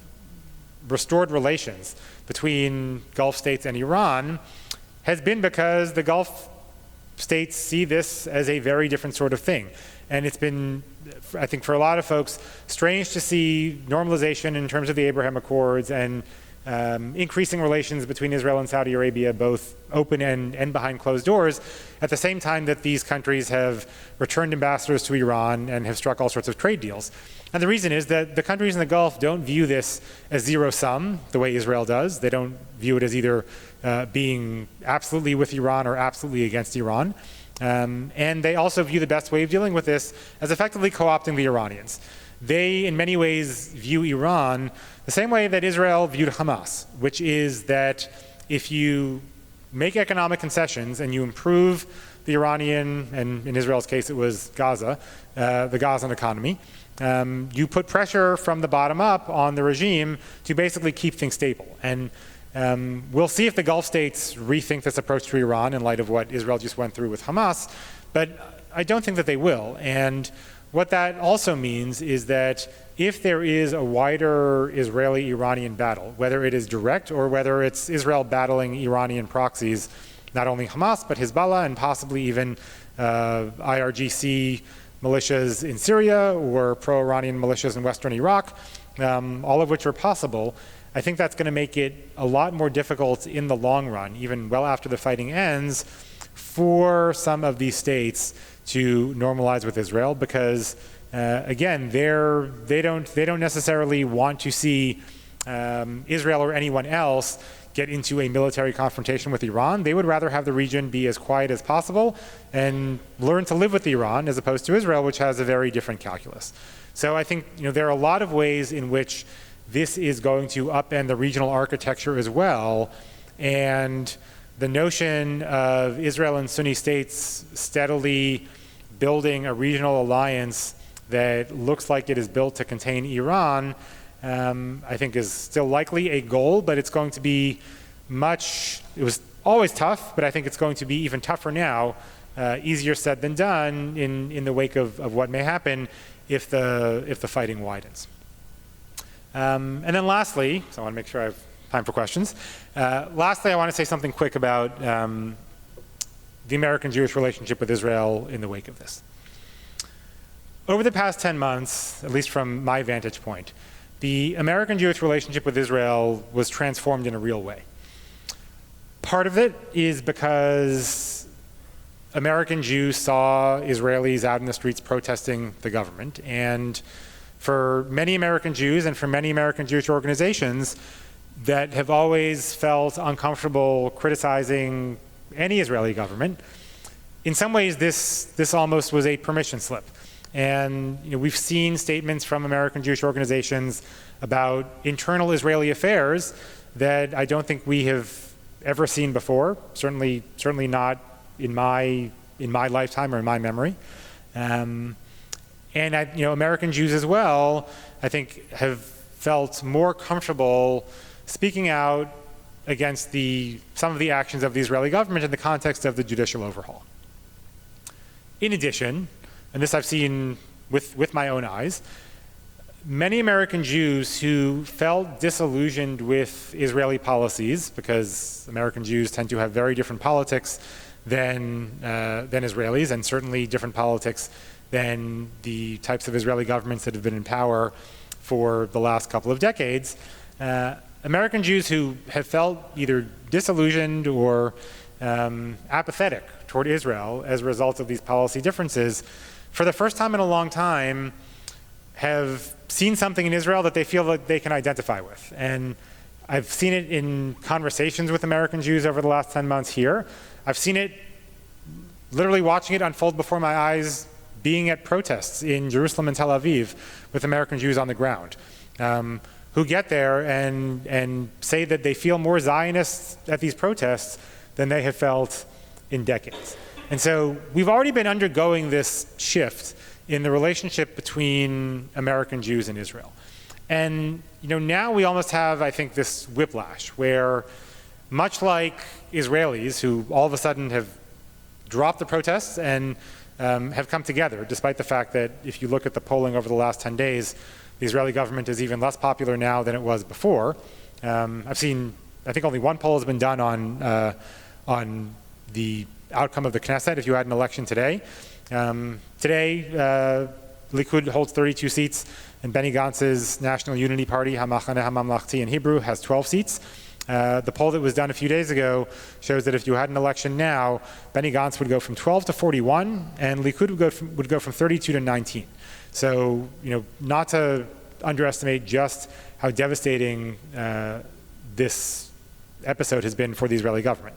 restored relations between Gulf states and Iran has been because the Gulf states see this as a very different sort of thing. And it's been, I think for a lot of folks, strange to see normalization in terms of the Abraham Accords and increasing relations between Israel and Saudi Arabia, both open and behind closed doors, at the same time that these countries have returned ambassadors to Iran and have struck all sorts of trade deals. And the reason is that the countries in the Gulf don't view this as zero-sum, the way Israel does. They don't view it as either being absolutely with Iran or absolutely against Iran. And they also view the best way of dealing with this as effectively co-opting the Iranians. They, in many ways, view Iran the same way that Israel viewed Hamas, which is that if you make economic concessions and you improve the Iranian, and in Israel's case it was Gaza, the Gazan economy, you put pressure from the bottom up on the regime to basically keep things stable. And we'll see if the Gulf states rethink this approach to Iran in light of what Israel just went through with Hamas, but I don't think that they will. And what that also means is that if there is a wider Israeli-Iranian battle, whether it is direct or whether it's Israel battling Iranian proxies, not only Hamas, but Hezbollah and possibly even IRGC militias in Syria or pro-Iranian militias in Western Iraq, all of which are possible, I think that's going to make it a lot more difficult in the long run, even well after the fighting ends, for some of these states to normalize with Israel, because again, they don't necessarily want to see Israel or anyone else get into a military confrontation with Iran. They would rather have the region be as quiet as possible and learn to live with Iran as opposed to Israel, which has a very different calculus. So I think there are a lot of ways in which this is going to upend the regional architecture as well, and the notion of Israel and Sunni states steadily building a regional alliance that looks like it is built to contain Iran, I think is still likely a goal, but it's going to be it was always tough, but I think it's going to be even tougher now, easier said than done in the wake of what may happen if the fighting widens. And then lastly, so I want to make sure I have time for questions. Lastly, I want to say something quick about the American-Jewish relationship with Israel in the wake of this. Over the past 10 months, at least from my vantage point, the American-Jewish relationship with Israel was transformed in a real way. Part of it is because American Jews saw Israelis out in the streets protesting the government, and for many American Jews and for many American Jewish organizations that have always felt uncomfortable criticizing any Israeli government, in some ways this almost was a permission slip. And we've seen statements from American Jewish organizations about internal Israeli affairs that I don't think we have ever seen before, certainly not in my lifetime or in my memory. And American Jews as well, I think, have felt more comfortable speaking out against some of the actions of the Israeli government in the context of the judicial overhaul. In addition, and this I've seen with my own eyes, many American Jews who felt disillusioned with Israeli policies, because American Jews tend to have very different politics than Israelis, and certainly different politics than the types of Israeli governments that have been in power for the last couple of decades. American Jews who have felt either disillusioned or apathetic toward Israel as a result of these policy differences, for the first time in a long time, have seen something in Israel that they feel that they can identify with. And I've seen it in conversations with American Jews over the last 10 months here. I've seen it literally watching it unfold before my eyes, being at protests in Jerusalem and Tel Aviv with American Jews on the ground, who get there and say that they feel more Zionists at these protests than they have felt in decades. And so we've already been undergoing this shift in the relationship between American Jews and Israel. And now we almost have, I think, this whiplash where, much like Israelis who all of a sudden have dropped the protests and have come together, despite the fact that if you look at the polling over the last 10 days, the Israeli government is even less popular now than it was before. I've seen, I think only one poll has been done on the outcome of the Knesset if you had an election today. Today, Likud holds 32 seats, and Benny Gantz's National Unity Party, Hamachaneh Hamamlachti in Hebrew, has 12 seats. The poll that was done a few days ago shows that if you had an election now, Benny Gantz would go from 12 to 41, and Likud would go from 32 to 19. So, not to underestimate just how devastating this episode has been for the Israeli government.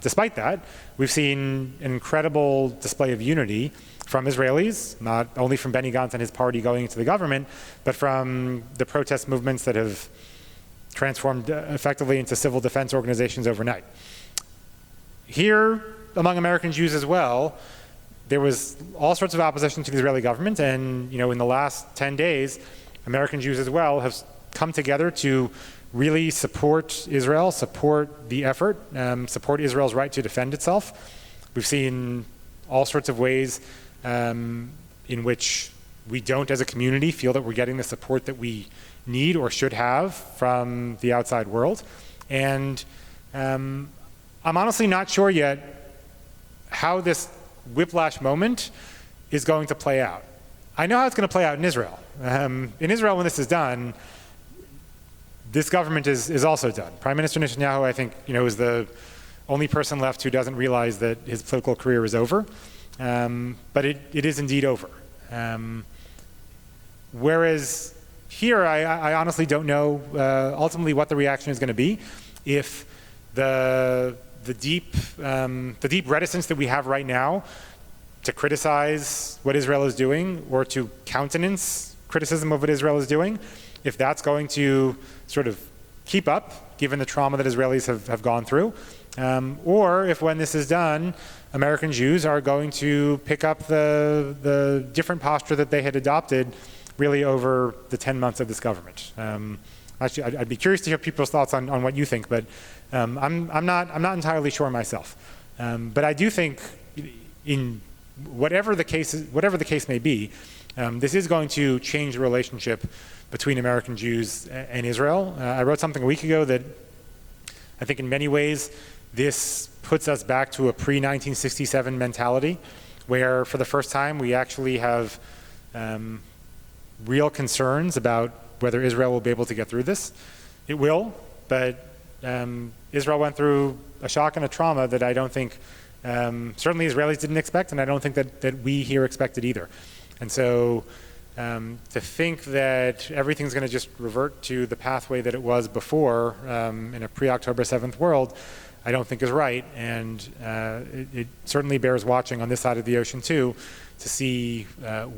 Despite that, we've seen an incredible display of unity from Israelis, not only from Benny Gantz and his party going into the government, but from the protest movements that have transformed effectively into civil defense organizations overnight. Here, among American Jews as well, there was all sorts of opposition to the Israeli government, and in the last 10 days, American Jews as well have come together to really support Israel, support the effort, support Israel's right to defend itself. We've seen all sorts of ways in which we don't, as a community, feel that we're getting the support that we need or should have from the outside world. And I'm honestly not sure yet how this whiplash moment is going to play out. I know how it's going to play out in Israel. In Israel, when this is done, this government is also done. Prime Minister Netanyahu, I think, is the only person left who doesn't realize that his political career is over. But it is indeed over. Whereas here, I honestly don't know ultimately what the reaction is going to be if the deep reticence that we have right now to criticize what Israel is doing or to countenance criticism of what Israel is doing, if that's going to sort of keep up, given the trauma that Israelis have gone through, or if when this is done, American Jews are going to pick up the different posture that they had adopted really over the 10 months of this government. Actually, I'd be curious to hear people's thoughts on what you think, but I'm not entirely sure myself. But I do think, in whatever the case may be, this is going to change the relationship between American Jews and Israel. I wrote something a week ago that I think in many ways this puts us back to a pre-1967 mentality, where for the first time we actually have real concerns about whether Israel will be able to get through this. It will, but Israel went through a shock and a trauma that I don't think, certainly Israelis didn't expect, and I don't think that we here expected either. And so to think that everything's going to just revert to the pathway that it was before in a pre-October 7th world, I don't think is right. And it certainly bears watching on this side of the ocean too, to see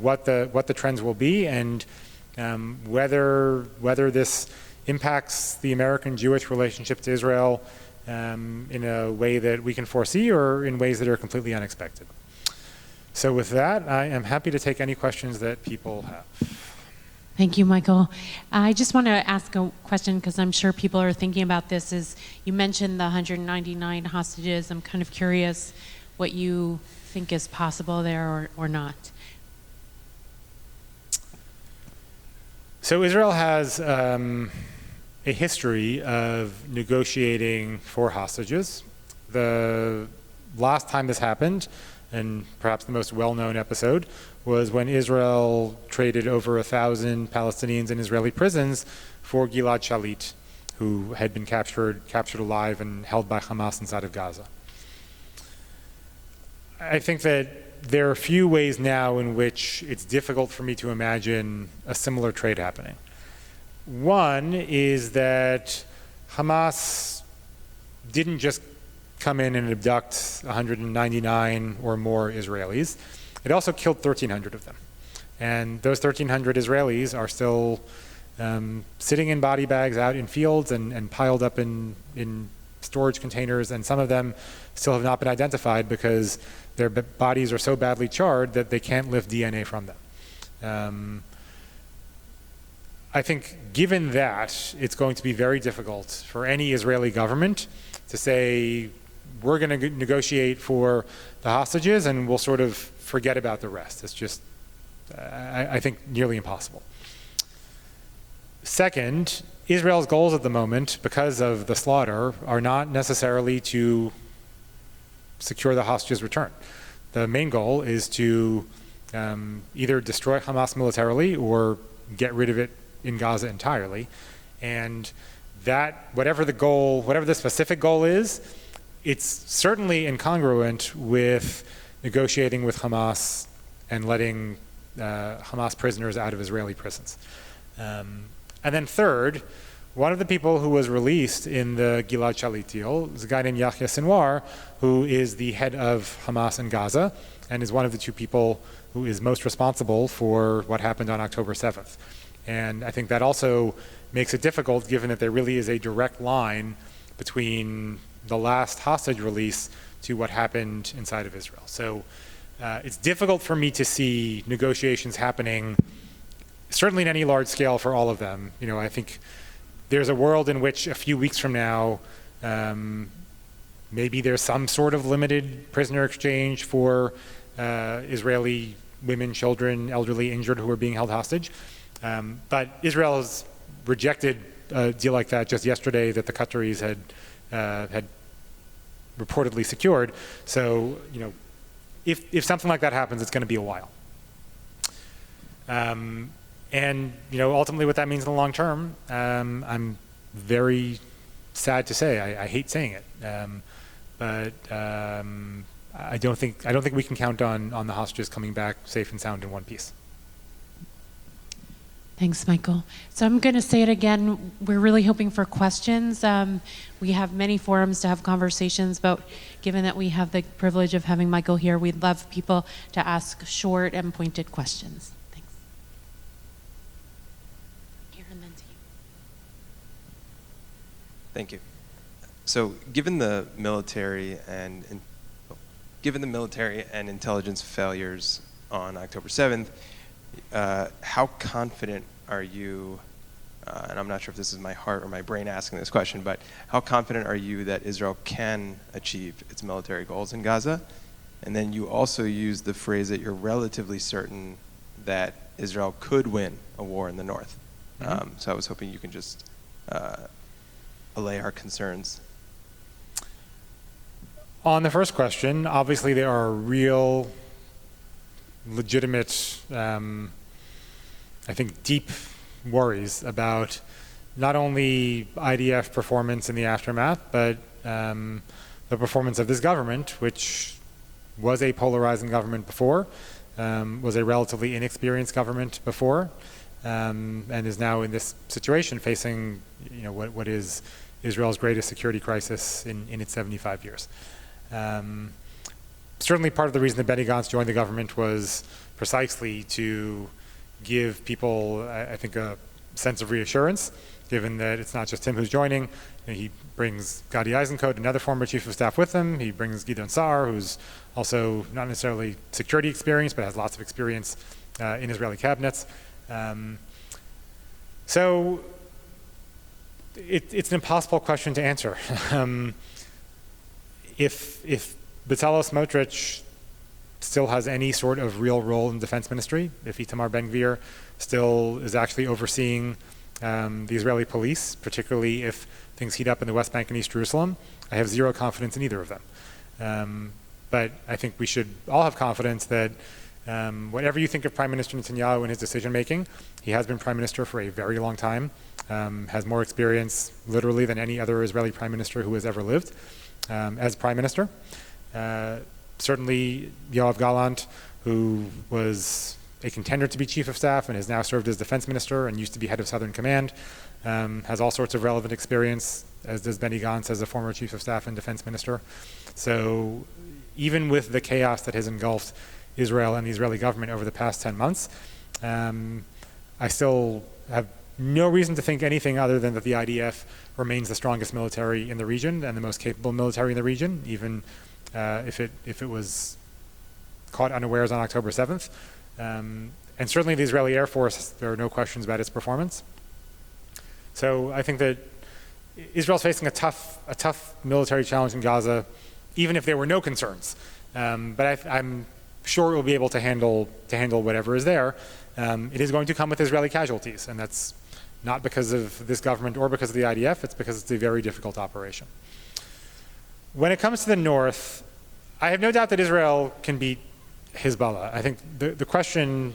what the trends will be, and whether this impacts the American-Jewish relationship to Israel in a way that we can foresee or in ways that are completely unexpected. So with that, I am happy to take any questions that people have. Thank you, Michael. I just want to ask a question because I'm sure people are thinking about this. Is you mentioned the 199 hostages. I'm kind of curious what you think is possible there or not. So Israel has a history of negotiating for hostages. The last time this happened, and perhaps the most well-known episode, was when Israel traded over 1,000 Palestinians in Israeli prisons for Gilad Shalit, who had been captured alive and held by Hamas inside of Gaza. I think that there are a few ways now in which it's difficult for me to imagine a similar trade happening. One is that Hamas didn't just come in and abduct 199 or more Israelis. It also killed 1,300 of them. And those 1,300 Israelis are still sitting in body bags out in fields and piled up in storage containers, and some of them still have not been identified because their bodies are so badly charred that they can't lift DNA from them. I think given that, it's going to be very difficult for any Israeli government to say, we're going to negotiate for the hostages and we'll sort of forget about the rest. It's just, I think, nearly impossible. Second, Israel's goals at the moment, because of the slaughter, are not necessarily to secure the hostages' return. The main goal is to either destroy Hamas militarily or get rid of it in Gaza entirely. And that, whatever the specific goal is, it's certainly incongruent with negotiating with Hamas and letting Hamas prisoners out of Israeli prisons. And then third, one of the people who was released in the Gilad Shalit deal is a guy named Yahya Sinwar, who is the head of Hamas in Gaza and is one of the two people who is most responsible for what happened on October 7th. And I think that also makes it difficult, given that there really is a direct line between the last hostage release to what happened inside of Israel. So it's difficult for me to see negotiations happening, certainly in any large scale, for all of them. You know, I think there's a world in which a few weeks from now, maybe there's some sort of limited prisoner exchange for Israeli women, children, elderly, injured who are being held hostage. But Israel has rejected a deal like that just yesterday that the Qataris had reportedly secured. So, you know, if something like that happens, it's going to be a while. And, you know, ultimately what that means in the long term, I'm very sad to say, I hate saying it, but I don't think we can count on the hostages coming back safe and sound in one piece. Thanks, Michael. So I'm going to say it again. We're really hoping for questions. We have many forums to have conversations, but given that we have the privilege of having Michael here, we'd love people to ask short and pointed questions. Thanks. Here and then to you. Thank you. So, given the military and intelligence failures on October 7th, how confident are you, and I'm not sure if this is my heart or my brain asking this question, but how confident are you that Israel can achieve its military goals in Gaza? And then you also used the phrase that you're relatively certain that Israel could win a war in the north. Mm-hmm. So I was hoping you can just allay our concerns. On the first question, obviously there are real, legitimate, I think deep worries about not only IDF performance in the aftermath, but the performance of this government, which was a polarizing government before, was a relatively inexperienced government before, and is now in this situation facing, you know, what is Israel's greatest security crisis in its 75 years. Certainly part of the reason that Benny Gantz joined the government was precisely to give people, I think, a sense of reassurance, given that it's not just him who's joining. You know, he brings Gadi Eisenkot, another former chief of staff, with him. He brings Gideon Sa'ar, who's also not necessarily security experience, but has lots of experience in Israeli cabinets. So it's an impossible question to answer. If Bezalel Smotrich still has any sort of real role in the defense ministry, if Itamar Ben-Gvir still is actually overseeing the Israeli police, particularly if things heat up in the West Bank and East Jerusalem, I have zero confidence in either of them. But I think we should all have confidence that whatever you think of Prime Minister Netanyahu and his decision making, he has been Prime Minister for a very long time, has more experience literally than any other Israeli Prime Minister who has ever lived as Prime Minister. Certainly Yoav Gallant, who was a contender to be Chief of Staff and has now served as Defense Minister and used to be Head of Southern Command, has all sorts of relevant experience, as does Benny Gantz as a former Chief of Staff and Defense Minister. So even with the chaos that has engulfed Israel and the Israeli government over the past 10 months, I still have no reason to think anything other than that the IDF remains the strongest military in the region and the most capable military in the region, even if it was caught unawares on October 7th. And certainly the Israeli Air Force, there are no questions about its performance. So I think that Israel's facing a tough military challenge in Gaza, even if there were no concerns. But I'm sure it will be able to handle whatever is there. It is going to come with Israeli casualties, and that's not because of this government or because of the IDF, it's because it's a very difficult operation. When it comes to the north, I have no doubt that Israel can beat Hezbollah. I think the question,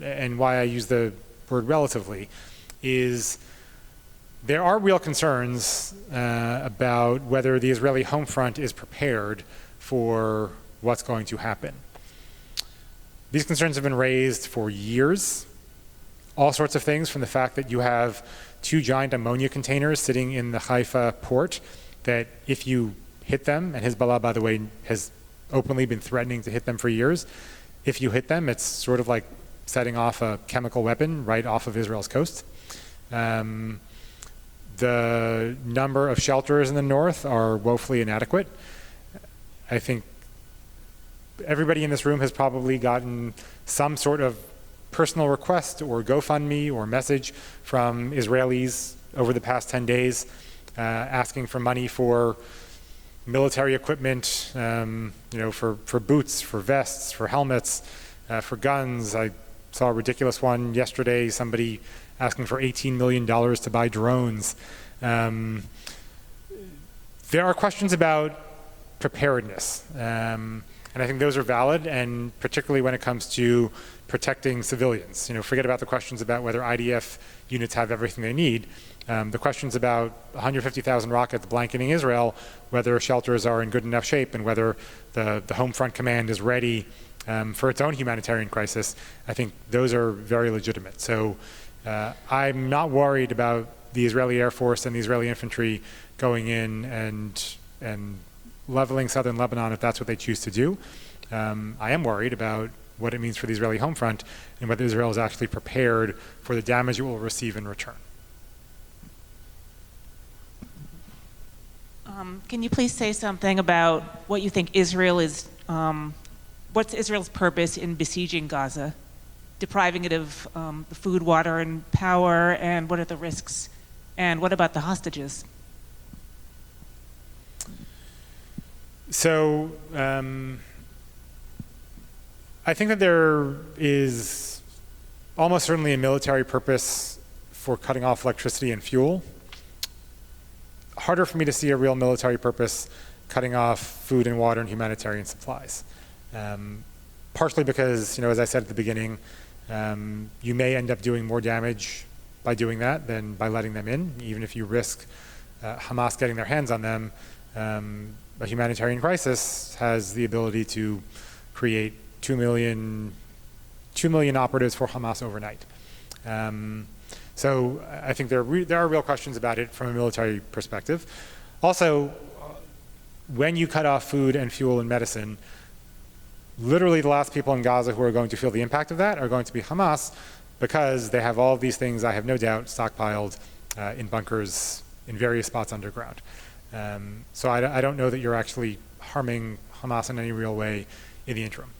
and why I use the word relatively, is there are real concerns about whether the Israeli home front is prepared for what's going to happen. These concerns have been raised for years. All sorts of things, from the fact that you have 2 giant ammonia containers sitting in the Haifa port, that if you hit them, and Hezbollah, by the way, has openly been threatening to hit them for years, if you hit them, it's sort of like setting off a chemical weapon right off of Israel's coast. The number of shelters in the north are woefully inadequate. I think everybody in this room has probably gotten some sort of personal request or GoFundMe or message from Israelis over the past 10 days asking for money for military equipment, for boots, for vests, for helmets, for guns. I saw a ridiculous one yesterday, somebody asking for $18 million to buy drones. There are questions about preparedness, and I think those are valid, and particularly when it comes to protecting civilians. Forget about the questions about whether IDF units have everything they need. The questions about 150,000 rockets blanketing Israel, whether shelters are in good enough shape, and whether the Home Front Command is ready for its own humanitarian crisis, I think those are very legitimate. So I'm not worried about the Israeli Air Force and the Israeli infantry going in and leveling southern Lebanon if that's what they choose to do. I am worried about what it means for the Israeli home front and whether Israel is actually prepared for the damage it will receive in return. Can you please say something about what you think Israel is, what's Israel's purpose in besieging Gaza, depriving it of the food, water, and power, and what are the risks? And what about the hostages? So I think that there is almost certainly a military purpose for cutting off electricity and fuel. Harder for me to see a real military purpose cutting off food and water and humanitarian supplies. Partially because, as I said at the beginning, you may end up doing more damage by doing that than by letting them in, even if you risk Hamas getting their hands on them. A humanitarian crisis has the ability to create 2 million operatives for Hamas overnight. So I think there are real questions about it from a military perspective. Also, when you cut off food and fuel and medicine, literally the last people in Gaza who are going to feel the impact of that are going to be Hamas, because they have all of these things, I have no doubt, stockpiled in bunkers in various spots underground. So I don't know that you're actually harming Hamas in any real way in the interim.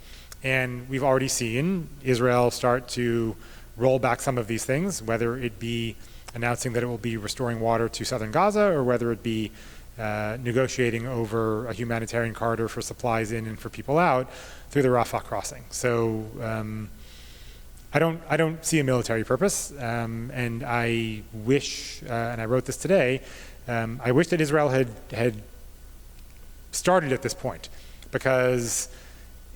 And we've already seen Israel start to roll back some of these things, whether it be announcing that it will be restoring water to southern Gaza, or whether it be negotiating over a humanitarian corridor for supplies in and for people out through the Rafa crossing. So I don't see a military purpose, and I wish, and I wrote this today, I wish that Israel had started at this point, because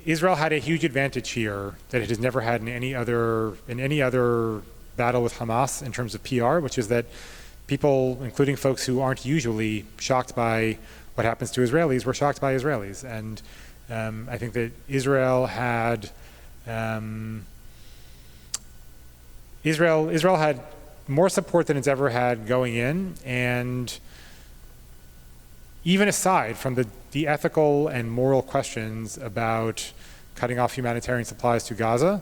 Israel had a huge advantage here that it has never had in any other battle with Hamas in terms of PR, which is that people, including folks who aren't usually shocked by what happens to Israelis, were shocked by Israelis. And I think that Israel had more support than it's ever had going in, and even aside from the ethical and moral questions about cutting off humanitarian supplies to Gaza,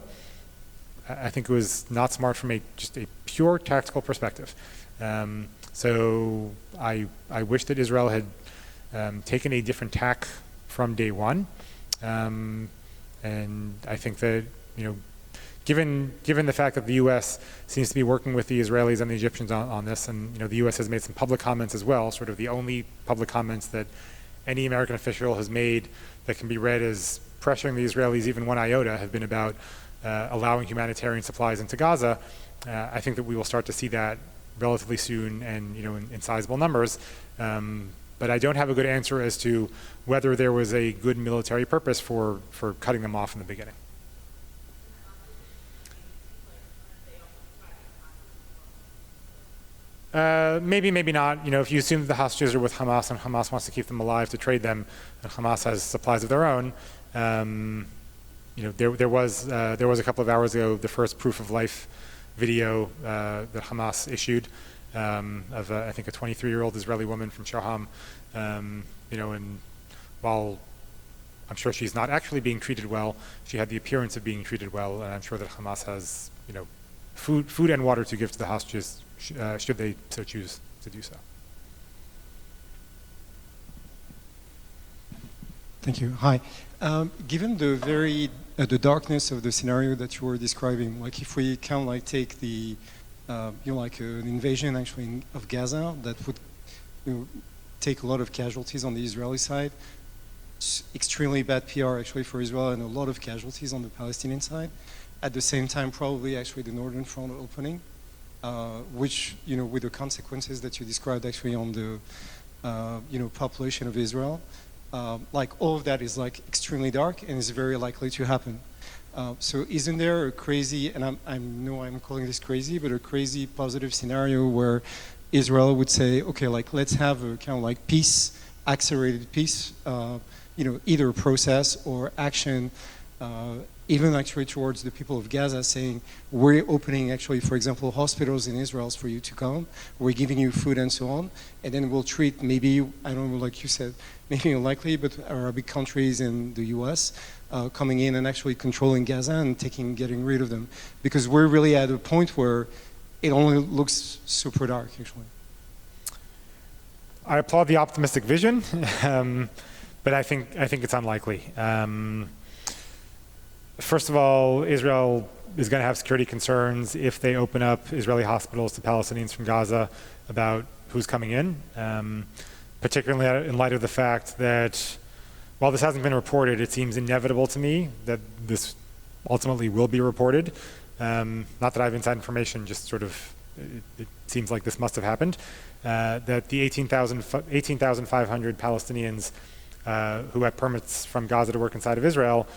I think it was not smart from just a pure tactical perspective. So I wish that Israel had taken a different tack from day one, and I think that given the fact that the U.S. seems to be working with the Israelis and the Egyptians on this, and the U.S. has made some public comments as well, sort of the only public comments that any American official has made that can be read as pressuring the Israelis even one iota have been about allowing humanitarian supplies into Gaza. I think that we will start to see that relatively soon and in sizable numbers. But I don't have a good answer as to whether there was a good military purpose for cutting them off in the beginning. Maybe, maybe not. If you assume that the hostages are with Hamas and Hamas wants to keep them alive to trade them, and Hamas has supplies of their own, there was a couple of hours ago the first proof of life video that Hamas issued of I think a 23-year-old Israeli woman from Shoham, and while I'm sure she's not actually being treated well, she had the appearance of being treated well, and I'm sure that Hamas has food and water to give to the hostages should they so choose to do so. Thank you. Hi. Given the darkness of the scenario that you were describing, like if we can take the like an invasion actually of Gaza that would take a lot of casualties on the Israeli side, extremely bad PR actually for Israel, and a lot of casualties on the Palestinian side. At the same time, probably actually the northern front opening, which with the consequences that you described actually on the population of Israel. All of that is extremely dark and is very likely to happen. So isn't there a crazy, and I know I'm calling this crazy, but a crazy positive scenario where Israel would say, okay, let's have a kind of peace, accelerated peace, either process or action, even actually towards the people of Gaza, saying, we're opening actually, for example, hospitals in Israel for you to come, we're giving you food and so on, and then we'll treat maybe, I don't know, like you said, maybe unlikely, but Arabic countries in the US coming in and actually controlling Gaza and getting rid of them. Because we're really at a point where it only looks super dark, actually. I applaud the optimistic vision, but I think it's unlikely. First of all, Israel is going to have security concerns if they open up Israeli hospitals to Palestinians from Gaza about who's coming in, particularly in light of the fact that while this hasn't been reported, it seems inevitable to me that this ultimately will be reported. Not that I have inside information, just sort of it seems like this must have happened, that the 18,500 Palestinians who have permits from Gaza to work inside of Israel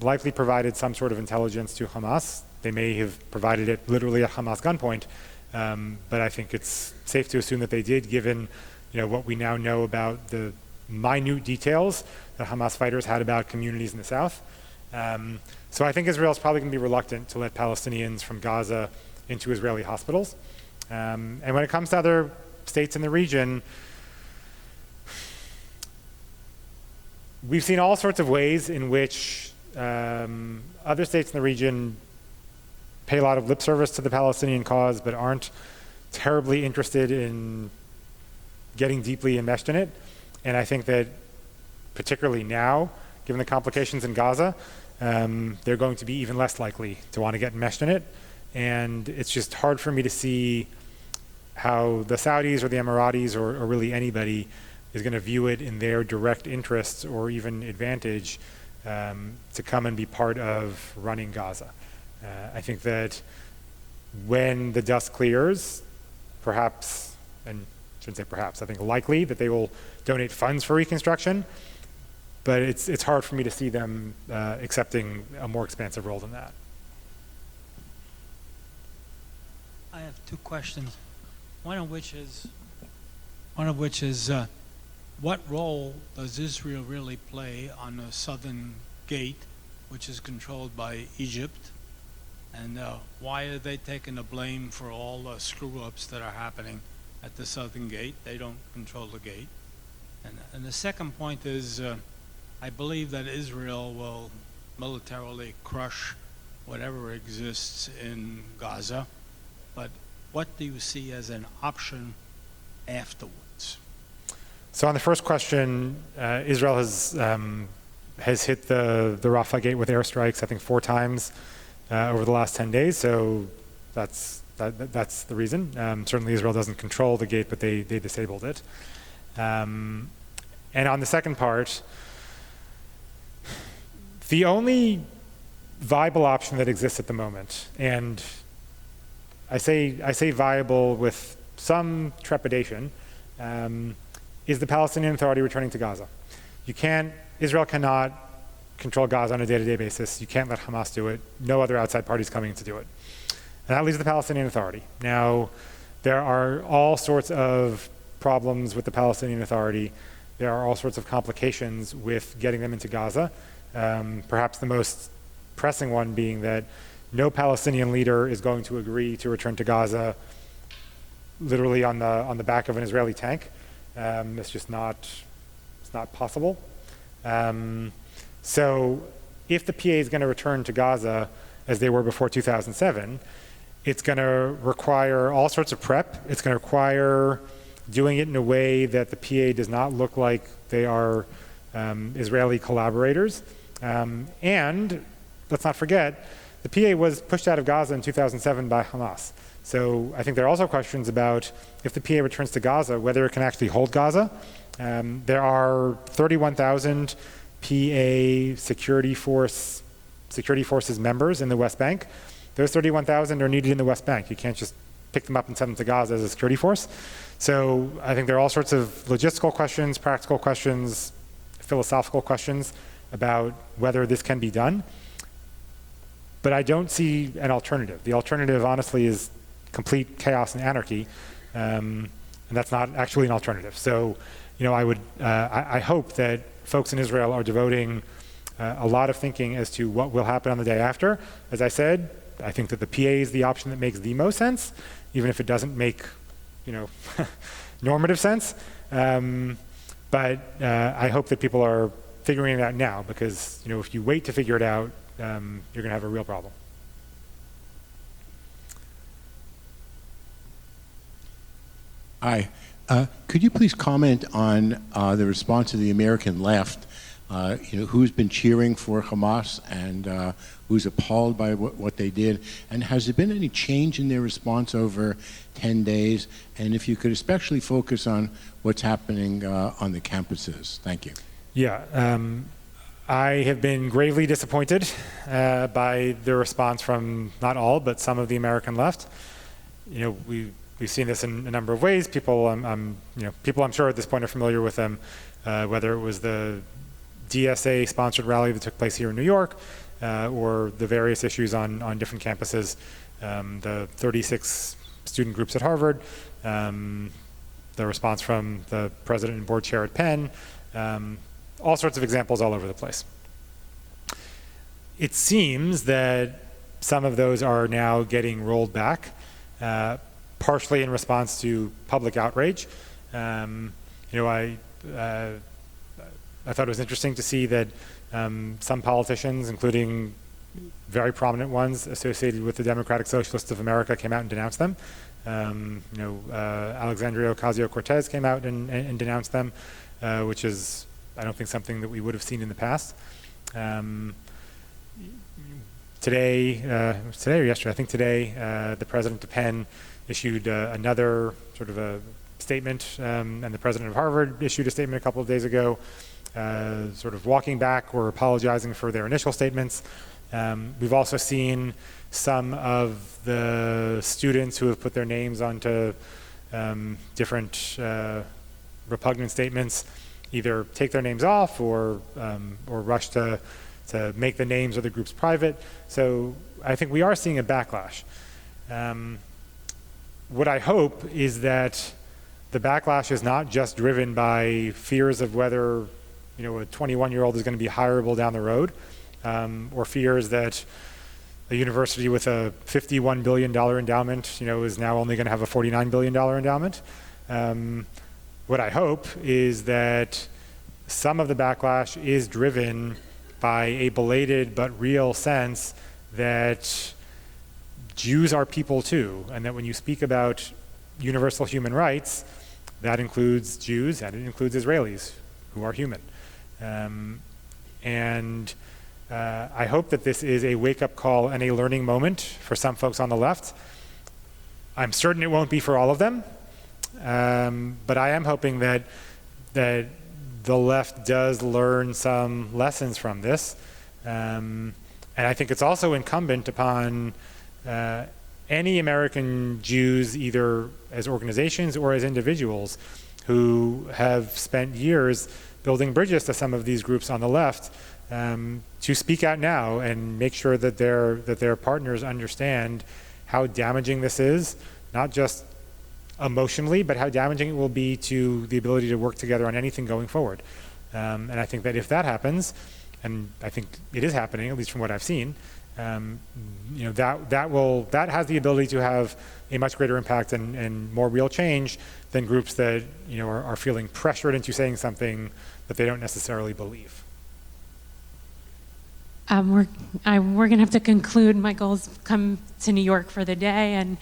likely provided some sort of intelligence to Hamas. They may have provided it literally at Hamas gunpoint, but I think it's safe to assume that they did, given what we now know about the minute details that Hamas fighters had about communities in the south. So I think Israel is probably going to be reluctant to let Palestinians from Gaza into Israeli hospitals. And when it comes to other states in the region, we've seen all sorts of ways in which other states in the region pay a lot of lip service to the Palestinian cause, but aren't terribly interested in getting deeply enmeshed in it. And I think that particularly now, given the complications in Gaza, they're going to be even less likely to want to get enmeshed in it. And it's just hard for me to see how the Saudis or the Emiratis or really anybody is going to view it in their direct interests or even advantage to come and be part of running Gaza. I think that when the dust clears, perhaps, and I shouldn't say perhaps, I think likely that they will donate funds for reconstruction, but it's hard for me to see them accepting a more expansive role than that. I have two questions. One of which is what role does Israel really play on the southern gate, which is controlled by Egypt, and why are they taking the blame for all the screw-ups that are happening at the southern gate? They don't control the gate. And the second point is, I believe that Israel will militarily crush whatever exists in Gaza, but what do you see as an option afterwards? So on the first question, Israel has hit the Rafa gate with airstrikes, I think 4 times over the last 10 days. So that's the reason. Certainly Israel doesn't control the gate, but they disabled it. And on the second part, the only viable option that exists at the moment, and I say viable with some trepidation, is the Palestinian Authority returning to Gaza. Israel cannot control Gaza on a day-to-day basis. You can't let Hamas do it. No other outside parties coming in to do it. And that leaves the Palestinian Authority. Now, there are all sorts of problems with the Palestinian Authority. There are all sorts of complications with getting them into Gaza. Perhaps the most pressing one being that no Palestinian leader is going to agree to return to Gaza literally on the back of an Israeli tank. It's just not possible. So if the PA is going to return to Gaza as they were before 2007, it's going to require all sorts of prep. It's going to require doing it in a way that the PA does not look like they are Israeli collaborators. And let's not forget, the PA was pushed out of Gaza in 2007 by Hamas. So I think there are also questions about if the PA returns to Gaza, whether it can actually hold Gaza. There are 31,000 PA security forces members in the West Bank. Those 31,000 are needed in the West Bank. You can't just pick them up and send them to Gaza as a security force. So I think there are all sorts of logistical questions, practical questions, philosophical questions about whether this can be done. But I don't see an alternative. The alternative, honestly, is complete chaos and anarchy, and that's not actually an alternative. So, I hope that folks in Israel are devoting a lot of thinking as to what will happen on the day after. As I said, I think that the PA is the option that makes the most sense, even if it doesn't make, normative sense. But I hope that people are figuring it out now, because if you wait to figure it out, you're going to have a real problem. Hi. Could you please comment on the response of the American left? Who's been cheering for Hamas and who's appalled by what they did? And has there been any change in their response over 10 days? And if you could especially focus on what's happening on the campuses. Thank you. Yeah. I have been gravely disappointed by the response from not all, but some of the American left. We've seen this in a number of ways. People I'm sure at this point are familiar with them, whether it was the DSA-sponsored rally that took place here in New York, or the various issues on different campuses, the 36 student groups at Harvard, the response from the president and board chair at Penn, all sorts of examples all over the place. It seems that some of those are now getting rolled back, partially in response to public outrage. I thought it was interesting to see that some politicians, including very prominent ones associated with the Democratic Socialists of America, came out and denounced them. Alexandria Ocasio-Cortez came out and denounced them, which is, I don't think, something that we would have seen in the past. Today or yesterday, I think today, the president of Penn issued another sort of a statement, and the president of Harvard issued a statement a couple of days ago, sort of walking back or apologizing for their initial statements. We've also seen some of the students who have put their names onto different repugnant statements either take their names off or rush to make the names of the groups private. So I think we are seeing a backlash. What I hope is that the backlash is not just driven by fears of whether a 21-year-old is going to be hireable down the road, or fears that a university with a $51 billion endowment, is now only going to have a $49 billion endowment. What I hope is that some of the backlash is driven by a belated but real sense that Jews are people too, and that when you speak about universal human rights, that includes Jews and it includes Israelis who are human. I hope that this is a wake-up call and a learning moment for some folks on the left. I'm certain it won't be for all of them, but I am hoping that the left does learn some lessons from this. And I think it's also incumbent upon any American Jews, either as organizations or as individuals, who have spent years building bridges to some of these groups on the left, to speak out now and make sure that their partners understand how damaging this is, not just emotionally, but how damaging it will be to the ability to work together on anything going forward. And I think that if that happens, and I think it is happening, at least from what I've seen, that has the ability to have a much greater impact and more real change than groups that are feeling pressured into saying something that they don't necessarily believe. We're going to have to conclude. Michael's come to New York for the day and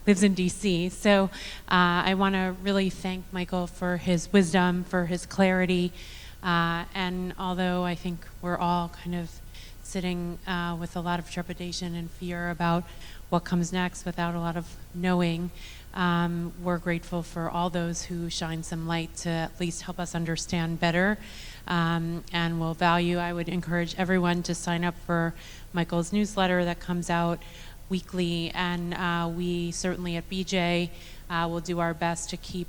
lives in D.C. So I want to really thank Michael for his wisdom, for his clarity, and although I think we're all kind of sitting with a lot of trepidation and fear about what comes next without a lot of knowing, we're grateful for all those who shine some light to at least help us understand better, and will value. I would encourage everyone to sign up for Michael's newsletter that comes out weekly, and we certainly at BJ will do our best to keep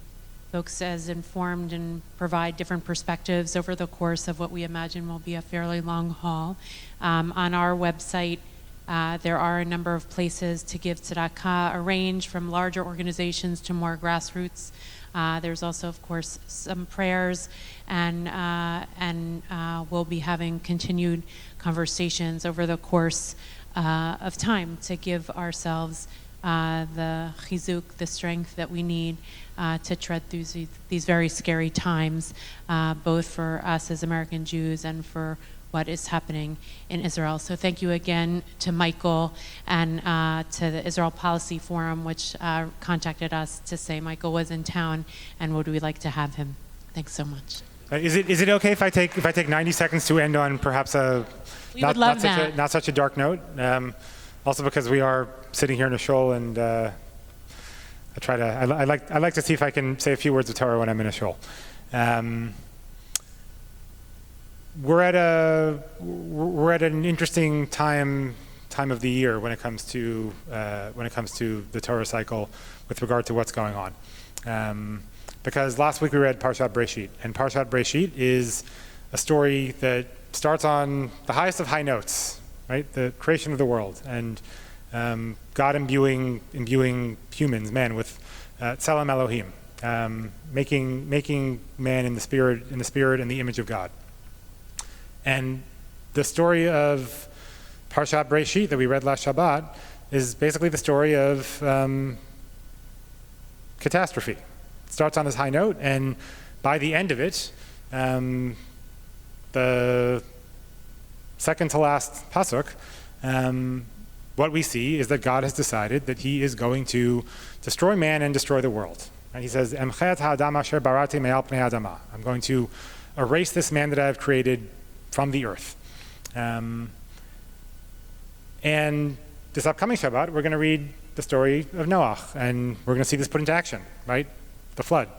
folks as informed and provide different perspectives over the course of what we imagine will be a fairly long haul. On our website, there are a number of places to give tzedakah, a range from larger organizations to more grassroots. There's also, of course, some prayers, and we'll be having continued conversations over the course of time to give ourselves the chizuk, the strength that we need to tread through these very scary times, both for us as American Jews and for what is happening in Israel. So thank you again to Michael and to the Israel Policy Forum, which contacted us to say Michael was in town and would we like to have him. Thanks so much. Is it okay if I take 90 seconds to end on perhaps We would love that. not such a dark note? Also because we are sitting here in a shul, and I like to see if I can say a few words of Torah when I'm in a shul. We're at an interesting time of the year when it comes to the Torah cycle with regard to what's going on. Because last week we read Parshat Breshit, and Parshat Breshit is a story that starts on the highest of high notes, right? The creation of the world, and God imbuing humans, man, with Tselem Elohim, making man in the spirit and the image of God. And the story of Parshat Breshit that we read last Shabbat is basically the story of catastrophe. It starts on this high note, and by the end of it, the second to last pasuk, what we see is that God has decided that He is going to destroy man and destroy the world. And He says, "Emchet ha'adam asher barati me'al pnei adama." I'm going to erase this man that I have created from the earth. And this upcoming Shabbat, we're going to read the story of Noah, and we're going to see this put into action, right? The flood.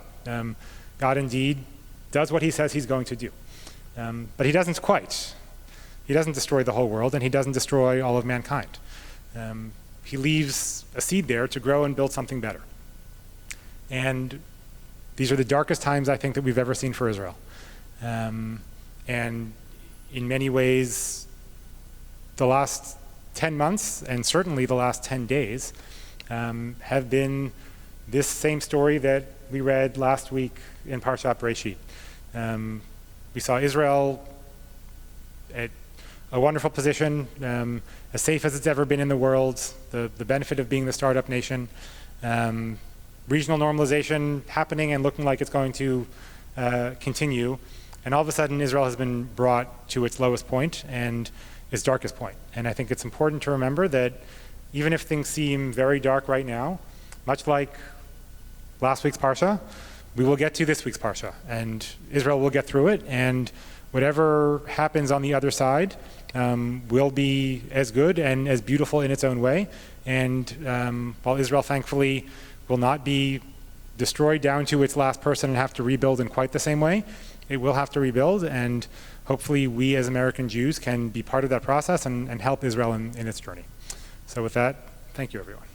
God indeed does what He says He's going to do. But He doesn't quite. He doesn't destroy the whole world, and He doesn't destroy all of mankind. He leaves a seed there to grow and build something better. And these are the darkest times, I think, that we've ever seen for Israel. And in many ways, the last 10 months, and certainly the last 10 days, have been this same story that we read last week in Parshat Breshit. We saw Israel at a wonderful position, as safe as it's ever been in the world, the benefit of being the startup nation, regional normalization happening and looking like it's going to continue. And all of a sudden, Israel has been brought to its lowest point and its darkest point. And I think it's important to remember that even if things seem very dark right now, much like last week's Parsha, we will get to this week's Parsha, and Israel will get through it, and whatever happens on the other side will be as good and as beautiful in its own way. And while Israel thankfully will not be destroyed down to its last person and have to rebuild in quite the same way, it will have to rebuild, and hopefully we as American Jews can be part of that process and help Israel in its journey. So with that, Thank you, everyone.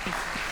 Thank you.